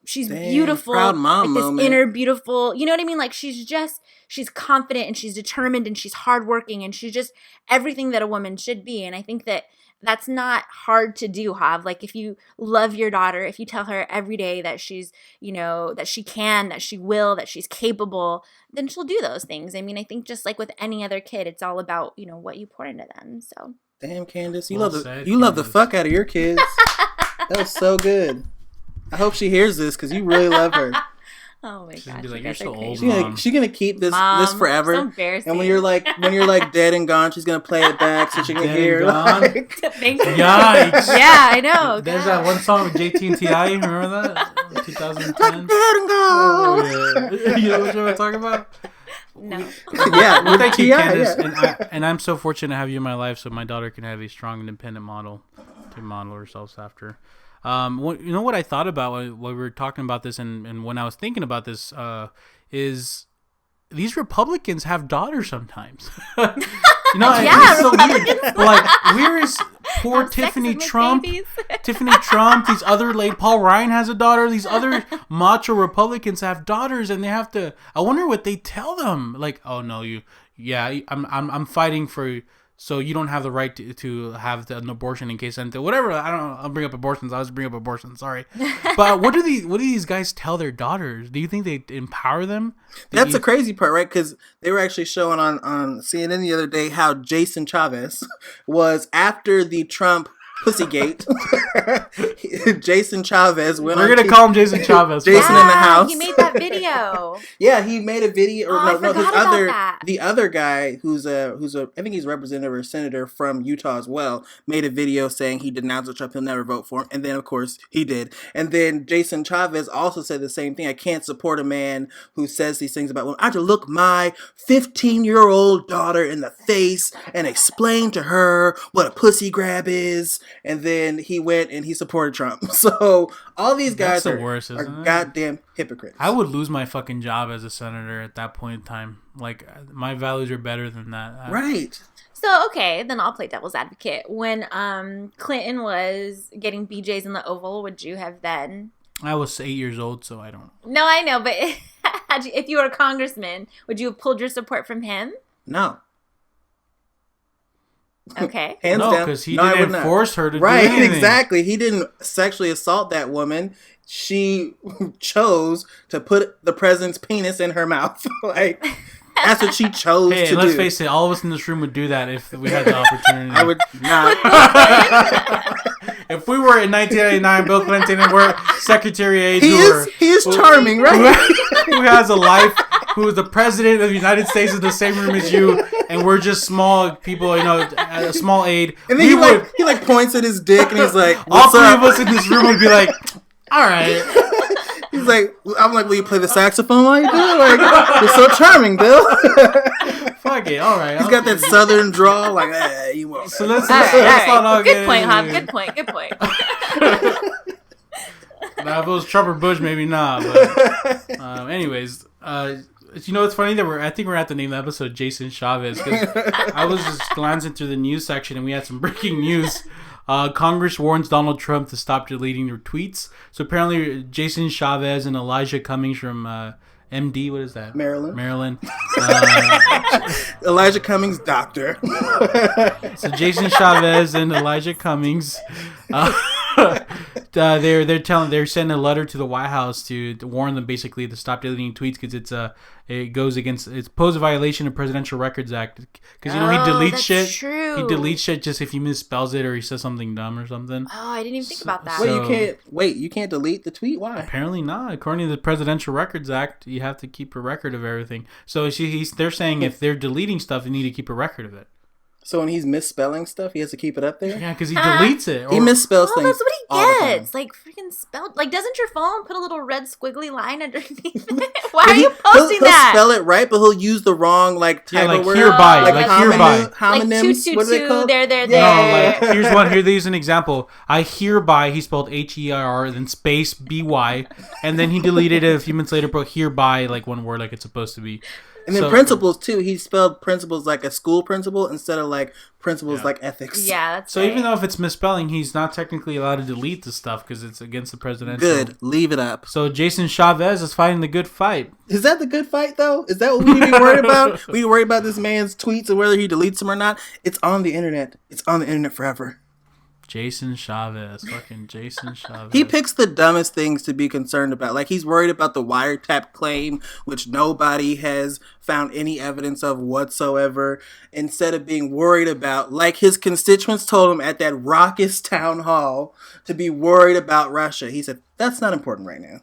she's beautiful, proud mom this moment. Inner beautiful, you know what I mean? She's confident and she's determined and she's hardworking and she's just everything that a woman should be. And I think that that's not hard to do, Hav. If you love your daughter, if you tell her every day that she's, that she can, that she will, that she's capable, then she'll do those things. I mean, I think just like with any other kid, it's all about, what you pour into them. So. Damn, Candace, you love the fuck out of your kids. That was so good. I hope she hears this because you really love her. Oh my gosh, you're so old. She's gonna keep this forever. So embarrassing. And when you're dead and gone, she's gonna play it back so she can hear. Thank you. Yikes! Yeah, I know. There's that one song with JT and T.I. Remember that? 2010. Dead and gone. Oh, yeah. You know what I'm talking about? No. Yeah, Well, thank you, T.I., Candace. yeah. And I'm so fortunate to have you in my life, so my daughter can have a strong, independent model to model herself after. You know what I thought about when we were talking about this, and when I was thinking about this, is these Republicans have daughters sometimes. It's so weird. Where is poor Tiffany Trump? Tiffany Trump, these other Paul Ryan has a daughter. These other macho Republicans have daughters, and they have to. I wonder what they tell them. Oh no, I'm fighting for So you don't have the right to have an abortion in case anything, whatever. I don't know. I'll bring up abortions. I always bring up abortion. Sorry, but what do these guys tell their daughters? Do you think they empower them? That's the crazy part, right? Because they were actually showing on CNN the other day how Jason Chavez was after the Trump Pussygate. Jason Chavez went. We're gonna call him Jason Chavez. Jason in the house. He made that video. Yeah, he made a video. Or I forgot about that. The other guy who's a I think he's a representative or senator from Utah as well, made a video saying he denounced Trump, he'll never vote for him, and then of course he did. And then Jason Chavez also said the same thing. I can't support a man who says these things about women. I have to look my 15-year-old daughter in the face and explain to her what a pussy grab is. And then he went and he supported Trump. So all these guys are goddamn hypocrites. I would lose my fucking job as a senator at that point in time. Like, my values are better than that. Right. So, okay, then I'll play devil's advocate. When Clinton was getting BJs in the Oval, would you have then? I was 8 years old, so I don't. No, I know, but if you were a congressman, would you have pulled your support from him? No. Okay. Hands no, down. because he didn't force her to do anything. Right, exactly. He didn't sexually assault that woman. She chose to put the president's penis in her mouth. Like, that's what she chose to do. Let's face it, all of us in this room would do that if we had the opportunity. I would not. If we were in 1999, Bill Clinton, and we're Secretary age, he is charming, right? Who has a life, who is the president of the United States in the same room as you, and we're just small people, you know, a small aide. And then he points at his dick and he's like, all three of us in this room would be like, all right. He's like, I'm like, will you play the saxophone while you do it? Like, you're so charming, Bill. Fuck it, all right. He's got that southern drawl, like, you won't. So let's not good point, Hub. Good point. Now, if it was Trump or Bush, maybe not. But, anyways, you know, it's funny that I think we're at the name of the episode Jason Chavez, because I was just glancing through the news section and we had some breaking news. Congress warns Donald Trump to stop deleting their tweets. So apparently Jason Chavez and Elijah Cummings from MD, what is that? Maryland. Elijah Cummings, doctor. So Jason Chavez and Elijah Cummings, they're sending a letter to the White House to warn them basically to stop deleting tweets because it goes against, it's pose a violation of Presidential Records Act, because he deletes shit. True. He deletes shit just if he misspells it or he says something dumb or something. Oh, I didn't even think about that. You can't delete the tweet. Why? Apparently not. According to the Presidential Records Act, you have to keep a record of everything. So they're saying if they're deleting stuff, they need to keep a record of it. So when he's misspelling stuff, he has to keep it up there? Yeah, because he deletes it. He misspells things. That's what he gets. Like, freaking spelled. Like, doesn't your phone put a little red squiggly line underneath it? Why are you posting that? He'll spell it right, but he'll use the wrong, title word. Hereby. Hereby. Homonyms. What are they called? There. No, here's an example. I hereby, he spelled HEIR, then space BY, and then he deleted it a few minutes later, but hereby, like one word, like it's supposed to be. And then principles too. He spelled principles like a school principal instead of like principles like ethics. Yeah, that's so right. Even though if it's misspelling, he's not technically allowed to delete the stuff because it's against the presidential. Good, leave it up. So Jason Chavez is fighting the good fight. Is that the good fight though? Is that what we need to be worried about? We need to worry about this man's tweets and whether he deletes them or not. It's on the internet. It's on the internet forever. Jason Chavez. Fucking Jason Chavez. He picks the dumbest things to be concerned about. Like, he's worried about the wiretap claim, which nobody has found any evidence of whatsoever, instead of being worried about, like his constituents told him at that raucous town hall, to be worried about Russia. He said, that's not important right now.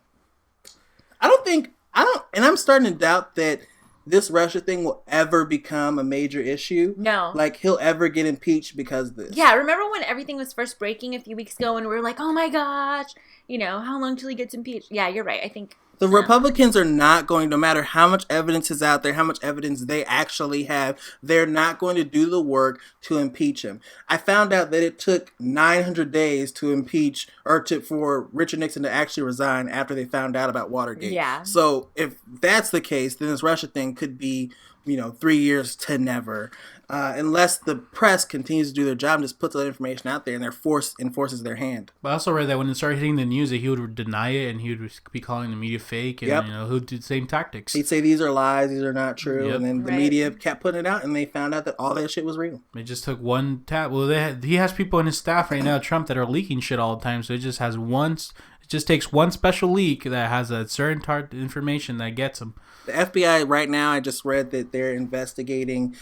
And I'm starting to doubt that this Russia thing will ever become a major issue. No. Like, he'll ever get impeached because of this. Yeah, remember when everything was first breaking a few weeks ago and we were like, oh my gosh, how long till he gets impeached? Yeah, you're right. I think the Republicans are not going, no matter how much evidence is out there, how much evidence they actually have, they're not going to do the work to impeach him. I found out that it took 900 days to impeach for Richard Nixon to actually resign after they found out about Watergate. Yeah. So if that's the case, then this Russia thing could be 3 years to never. Unless the press continues to do their job and just puts that information out there and enforces their hand. But I also read that when it started hitting the news, that he would deny it and he would be calling the media fake, and Yep. he would do the same tactics. He'd say these are lies, these are not true, Yep. and then the Right. media kept putting it out, and they found out that all that shit was real. It just took one tap. Well, he has people in his staff right now, Trump, that are leaking shit all the time. So it just has It just takes one special leak that has a certain information that gets him. The FBI right now, I just read that they're investigating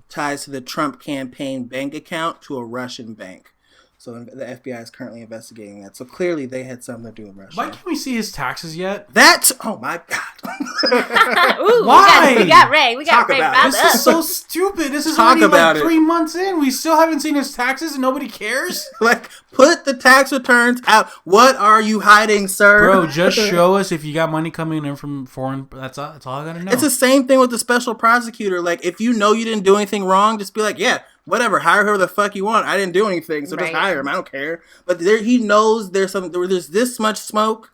ties to the Trump campaign bank account to a Russian bank. So the FBI is currently investigating that. So clearly they had something to do with Russia. Why can't we see his taxes yet? Oh my God. Ooh, Why? We got Ray. We got Talk Ray about it. wrapped This up. is so stupid. This is Talk already about like it. 3 months in. We still haven't seen his taxes and nobody cares? Like, put the tax returns out. What are you hiding, sir? Bro, just show us if you got money coming in from foreign. That's all I gotta know. It's the same thing with the special prosecutor. Like, if you know you didn't do anything wrong, just be like, yeah, whatever, hire whoever the fuck you want. I didn't do anything, so just Right. hire him. I don't care. But he knows there's this much smoke,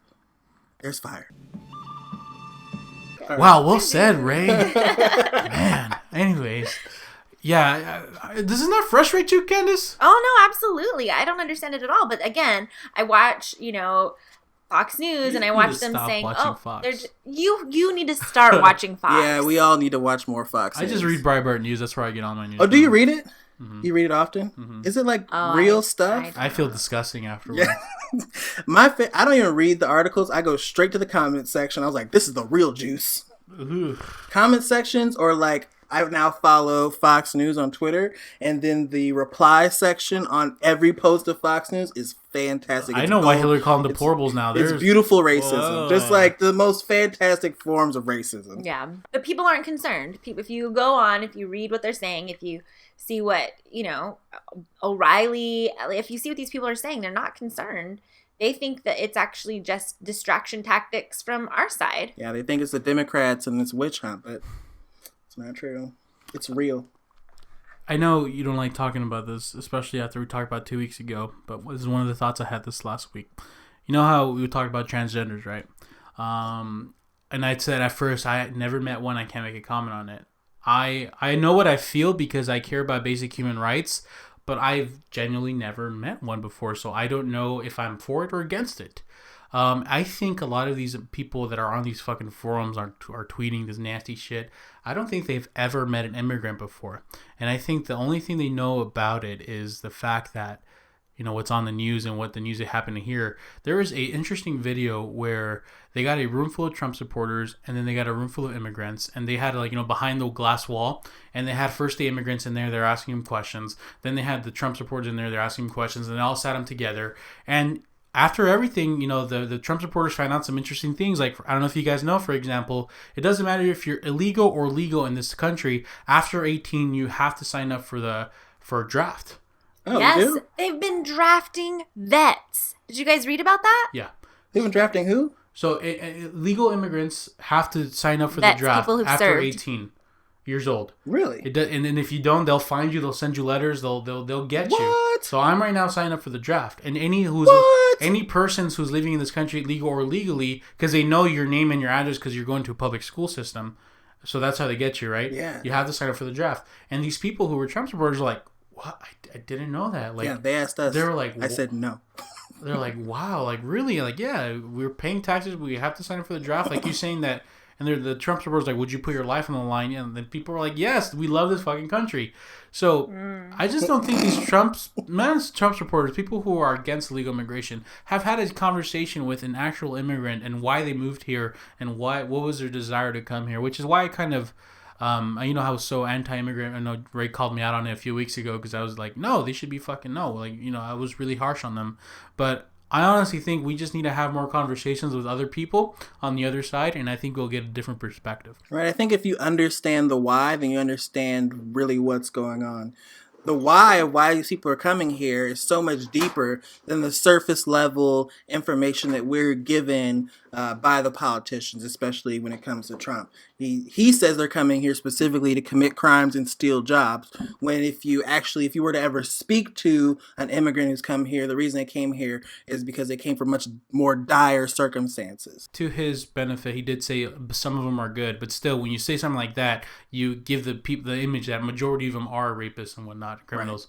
there's fire. Wow, well said, Ray. Man. Anyways. Yeah. Doesn't that frustrate you, Candace? Oh no, absolutely. I don't understand it at all. But again, I watch, Fox News, and I need watch to them stop saying, watching "Oh, Fox." you need to start watching Fox." Yeah, we all need to watch more Fox I just News. read Breitbart News. That's where I get all my news. Oh, do you from. read it? Mm-hmm. You read it often? Is it like Oh, real stuff? I feel disgusting afterwards. I don't even read the articles. I go straight to the comment section. I was like, this is the real juice. Ooh. Comment sections, or like, I now follow Fox News on Twitter, and then the reply section on every post of Fox News is fantastic. I It's know why gold. Hillary called them deplorables now. It's There's beautiful racism. Whoa. Just like the most fantastic forms of racism. Yeah, but people aren't concerned. If you go on, if you read what they're saying, if you see what O'Reilly, if you see what these people are saying, they're not concerned. They think that it's actually just distraction tactics from our side. Yeah, they think it's the Democrats and it's witch hunt, but it's not true. It's real. I know you don't like talking about this, especially after we talked about 2 weeks ago, but this is one of the thoughts I had this last week. You know how we talked about transgenders, right? And I'd said at first I had never met one, I can't make a comment on it. I know what I feel because I care about basic human rights, but I've genuinely never met one before, so I don't know if I'm for it or against it. I think a lot of these people that are on these fucking forums are tweeting this nasty shit. I don't think they've ever met an immigrant before. And I think the only thing they know about it is the fact that, what's on the news and what the news they happen to hear. There was a interesting video where they got a room full of Trump supporters and then they got a room full of immigrants, and they had behind the glass wall, and they had first day immigrants in there, they're asking them questions. Then they had the Trump supporters in there, they're asking them questions, and they all sat them together. And after everything, the Trump supporters find out some interesting things. Like, I don't know if you guys know, for example, it doesn't matter if you're illegal or legal in this country. After 18, you have to sign up for a draft. Oh, yes, you do? they've been drafting vets. Did you guys read about that? Yeah. They've been drafting who? So legal immigrants have to sign up for Vets, the draft people who've after served. 18 years old. Really? And then if you don't, they'll find you. They'll send you letters. They'll get you. What? So I'm right now signing up for the draft. And any persons who's living in this country, legal or illegally, because they know your name and your address because you're going to a public school system. So that's how they get you, right? Yeah. You have to sign up for the draft. And these people who were Trump supporters are like, what? I didn't know that. Like, Yeah, they asked us. they were like, I said no. they're like, wow, like really? Like, yeah, we're paying taxes. We have to sign up for the draft. Like you saying that. And the Trump supporters like, would you put your life on the line? And then people were like, yes, we love this fucking country. So I just don't think these Trump supporters, people who are against illegal immigration, have had a conversation with an actual immigrant and why they moved here and what was their desire to come here, which is why I kind of, I was so anti-immigrant. I know Ray called me out on it a few weeks ago because I was like, no, they should be fucking no. Like, I was really harsh on them. But I honestly think we just need to have more conversations with other people on the other side, and I think we'll get a different perspective. Right. I think if you understand the why, then you understand really what's going on. The why of why these people are coming here is so much deeper than the surface level information that we're given by the politicians, especially when it comes to Trump. He says they're coming here specifically to commit crimes and steal jobs. When if you were to ever speak to an immigrant who's come here, the reason they came here is because they came from much more dire circumstances. To his benefit, he did say some of them are good, but still, when you say something like that, you give the people the image that majority of them are rapists and whatnot, criminals.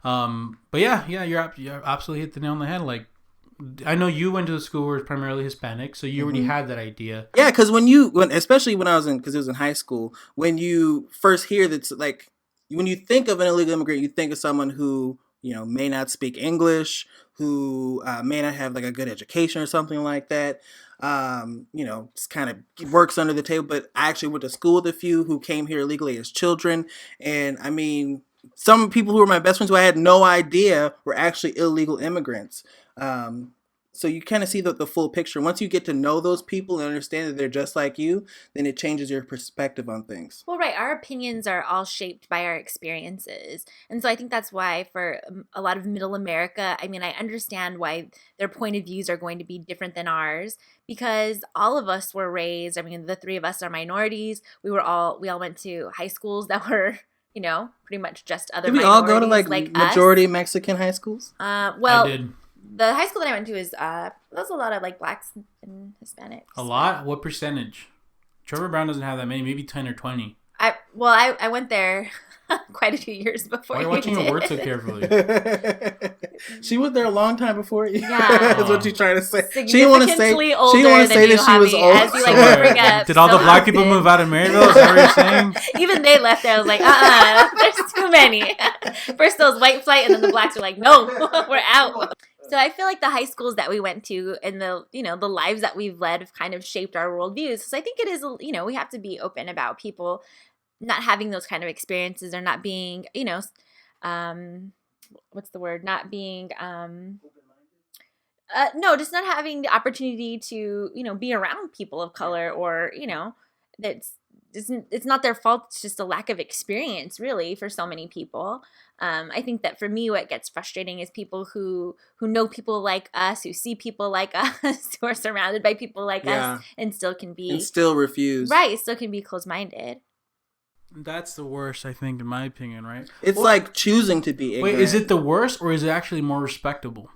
Right. But yeah, you're absolutely hit the nail on the head. Like, I know you went to the school where it's primarily Hispanic, so you already had that idea. Yeah, because especially when I was because it was in high school, when you first hear that's like, when you think of an illegal immigrant, you think of someone who, may not speak English, who may not have like a good education or something like that. Just kind of works under the table. But I actually went to school with a few who came here illegally as children. And I mean, some people who were my best friends who I had no idea were actually illegal immigrants. So you kind of see the full picture. Once you get to know those people and understand that they're just like you, then it changes your perspective on things. Well, right. Our opinions are all shaped by our experiences. And so I think that's why for a lot of middle America, I mean, I understand why their point of views are going to be different than ours, because all of us were raised, I mean, the three of us are minorities. We all went to high schools that were, pretty much just other minorities. Did we all go to like majority us. Mexican high schools? Well, I did. The high school that I went to is there's a lot of like blacks and Hispanics. A lot? What percentage? Trevor Brown doesn't have that many, maybe 10 or 20. I went there quite a few years before. Why are you watching your words so carefully? She was there a long time before you. Yeah, that's what she's trying to say. She didn't want to say. She didn't want to say that she was old. As you, like, bring up Did all the black people move out of Maryville? Is that what you're saying? Even they left there. I was like, there's too many. First there was white flight, and then the blacks were like, no, we're out. So I feel like the high schools that we went to and the lives that we've led have kind of shaped our worldviews. So I think it is, we have to be open about people not having those kind of experiences or not being, what's the word? Not being, just not having the opportunity to, be around people of color or, it's not their fault. It's just a lack of experience, really, for so many people. I think that for me, what gets frustrating is people who know people like us, who see people like us, who are surrounded by people like us, and still refuse. Right, still can be closed-minded. That's the worst, I think, in my opinion, right? It's like choosing to be ignorant. Wait, is it the worst or is it actually more respectable?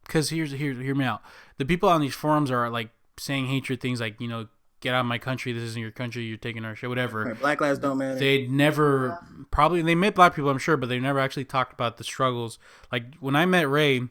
Because hear me out. The people on these forums are like saying hatred things like, get out of my country, this isn't your country, you're taking our shit, whatever. Right, Black lives don't matter. They never, they met black people, I'm sure, but they never actually talked about the struggles. Like, when I met Ray,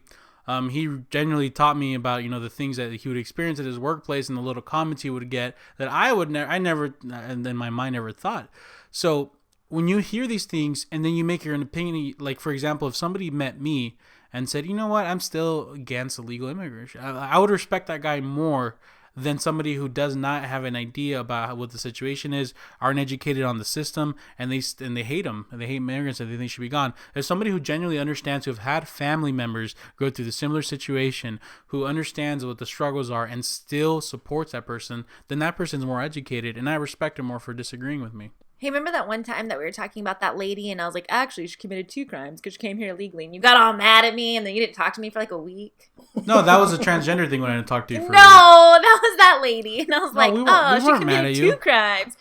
he genuinely taught me about, the things that he would experience at his workplace and the little comments he would get that I never, and in my mind, never thought. So, when you hear these things and then you make your own opinion, like, for example, if somebody met me and said, you know what, I'm still against illegal immigration, I would respect that guy more than somebody who does not have an idea about what the situation is, aren't educated on the system, and they hate them, and they hate immigrants, and they think they should be gone. There's somebody who genuinely understands, who have had family members go through the similar situation, who understands what the struggles are, and still supports that person, then that person's more educated, and I respect him more for disagreeing with me. Hey, remember that one time that we were talking about that lady and I was like, actually, she committed 2 crimes because she came here illegally, and you got all mad at me and then you didn't talk to me for like a week? No, that was a transgender thing when I didn't talk to you for a week. That was that lady. And I was like, she committed 2 crimes.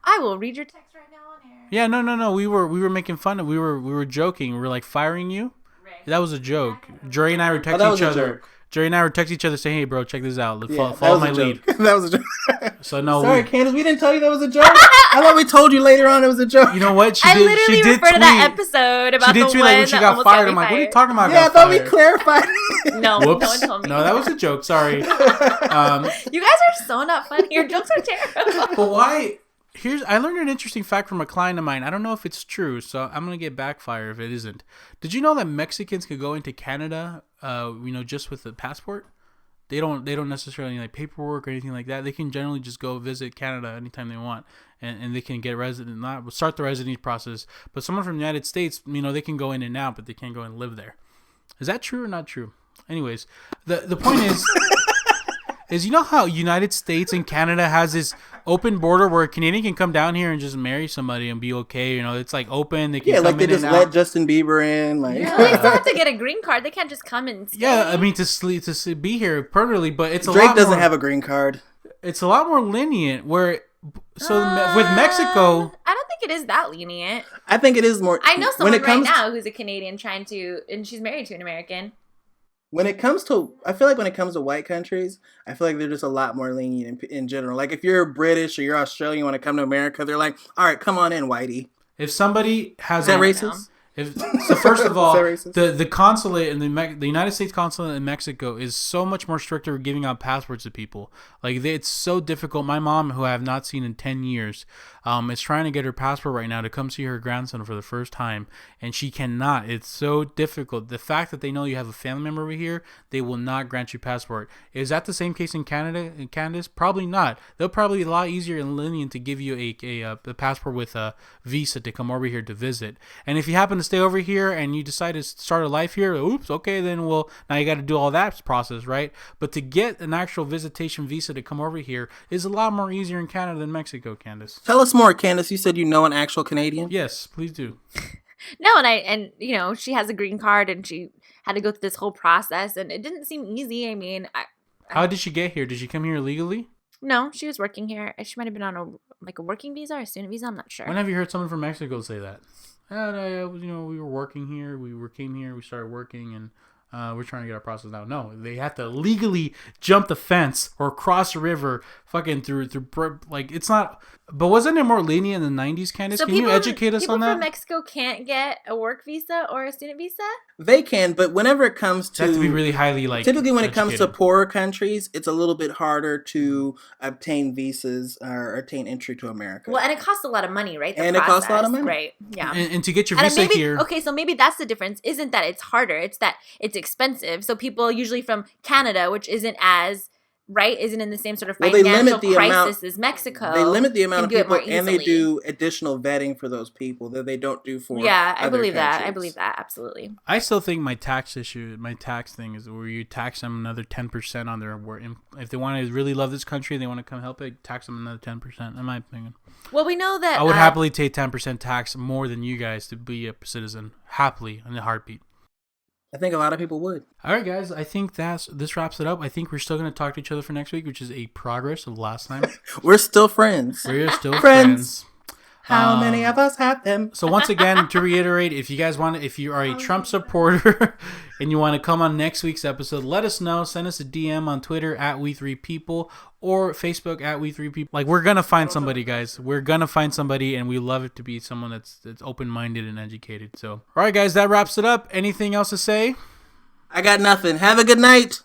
I will read your text right now on air. Yeah, no. We were making fun of, we were joking. We were like firing you. Right. That was a joke. Dre and I were texting each other. Jerry and I would text each other saying, hey, bro, check this out. Follow my lead. That was a joke. So, no. Sorry, Candace, we didn't tell you that was a joke. I thought we told you later on it was a joke. You know what? I literally refer to that episode about the one like when she got fired. I'm like, what are you talking about? Yeah, I thought we clarified. No, whoops. No one told me. No, that was a joke. Sorry. You guys are so not funny. Your jokes are terrible. But why? I learned an interesting fact from a client of mine. I don't know if it's true, so I'm gonna get backfire if it isn't. Did you know that Mexicans could go into Canada, just with a passport? They don't necessarily need like paperwork or anything like that. They can generally just go visit Canada anytime they want, and they can get start the residency process. But someone from the United States, they can go in and out, but they can't go and live there. Is that true or not true? Anyways, the point is, is you know how United States and Canada has this open border where a Canadian can come down here and just marry somebody and be okay. You know, it's like open. They can come like they in just and let out. Justin Bieber in. Like, Well, they still have to get a green card. They can't just come and stay. Yeah, I mean to be here permanently, but it's a Drake lot doesn't more, have a green card. It's a lot more lenient. Where with Mexico, I don't think it is that lenient. I think it is more. I know someone when it comes, right now who's a Canadian and she's married to an American. When it comes to, I feel like when it comes to white countries, I feel like they're just a lot more lenient in general. Like if you're British or you're Australian, you want to come to America, they're like, all right, come on in, whitey. if somebody has Is that racist? So first of all, Is that racist? the consulate in the United States consulate in Mexico is so much more stricter with giving out passports to people. Like it's so difficult. My mom, who I have not seen in 10 years, is trying to get her passport right now to come see her grandson for the first time, and she cannot. It's so difficult. The fact that they know you have a family member over here, they will not grant you passport. Is that the same case in Canada? In Canada's probably not. They'll probably be a lot easier and lenient to give you a passport with a visa to come over here to visit. And if you happen to stay over here and you decide to start a life here, oops, okay, then now you got to do all that process, right? But to get an actual visitation visa to come over here is a lot more easier in Canada than Mexico, Candace. Tell us more, Candace. You said you know an actual Canadian? Yes, please do. No, and you know, she has a green card and she had to go through this whole process and it didn't seem easy. I mean, How did she get here? Did she come here illegally? no, she was working here. She might have been on a working visa or a student visa. I'm not sure. When have you heard someone from Mexico say that? We were working here. Came here. We started working, and we're trying to get our process out. No, they have to legally jump the fence or cross the river, fucking through like it's not. But wasn't it more lenient in the 90s, Candace? Can you educate us on that? People from Mexico can't get a work visa or a student visa? They can, but whenever it comes to... They have to be really highly, typically when it comes to educated. poorer countries, it's a little bit harder to obtain visas or obtain entry to America. Well, and it costs a lot of money, right? It costs a lot of money. Right, yeah. And to get your And visa maybe, here... okay, so maybe that's the difference. Isn't that it's harder. It's that it's expensive. So people usually from Canada, which isn't in the same sort of Well, they financial limit the crisis amount- as Mexico. They limit the amount of can do it people, more and they easily. do additional vetting for those people that they don't do for Yeah, I other believe that. I countries. believe that, absolutely. I still think my tax thing is where you tax them another 10% on their work. If they want to really love this country, they want to come help it, tax them another 10%, in my opinion. Well, we know that... I would happily take 10% tax more than you guys to be a citizen, happily, in a heartbeat. I think a lot of people would. All right, guys, I think this wraps it up. I think we're still going to talk to each other for next week, which is a progress of last time. We're still friends. We're still Friends. friends. How many of us have them? So once again, to reiterate, if you are a Trump supporter and you want to come on next week's episode, let us know. Send us a DM on Twitter at We3People or Facebook at We3People. Like, we're gonna find somebody, guys. We're gonna find somebody, and we love it to be someone that's open-minded and educated. So, all right, guys, that wraps it up. Anything else to say? I got nothing. Have a good night.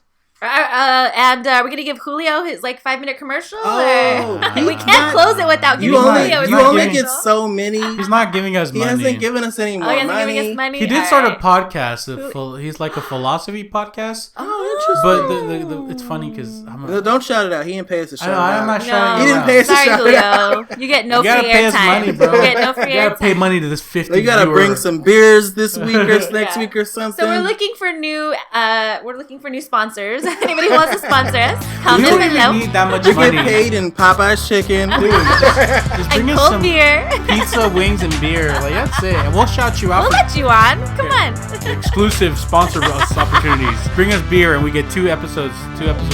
And we're going to give Julio his 5-minute commercial. Oh, or... we can't close it without giving Julio his You only commercial. get so many. He's not giving us He money. hasn't given us any more Oh, he hasn't money. given us money? He did All start a right. podcast. He's like a philosophy podcast. Oh, interesting. But it's funny because Don't shout it out. He didn't pay us to shout it out. I'm not No. shouting. He didn't pay us to Sorry, shout it Julio. out. You get no You gotta free pay us airtime. money, bro. You get no free You gotta pay airtime. money to this 50. You gotta bring some beers this week or next Yeah. week or something. So we're looking for new sponsors. Anybody who wants to sponsor us, We comment don't even below. need that much You money. get paid in Popeye's chicken. Dude, just bring And us cold some beer. pizza, wings, and beer. Like, that's it. And we'll shout you out We'll for let you on. Come on. exclusive sponsor opportunities. Bring us beer, and we get two episode shout outs.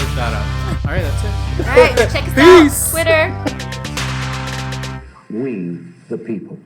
All right, that's it. All right, check us Peace. out. Twitter. We, the people.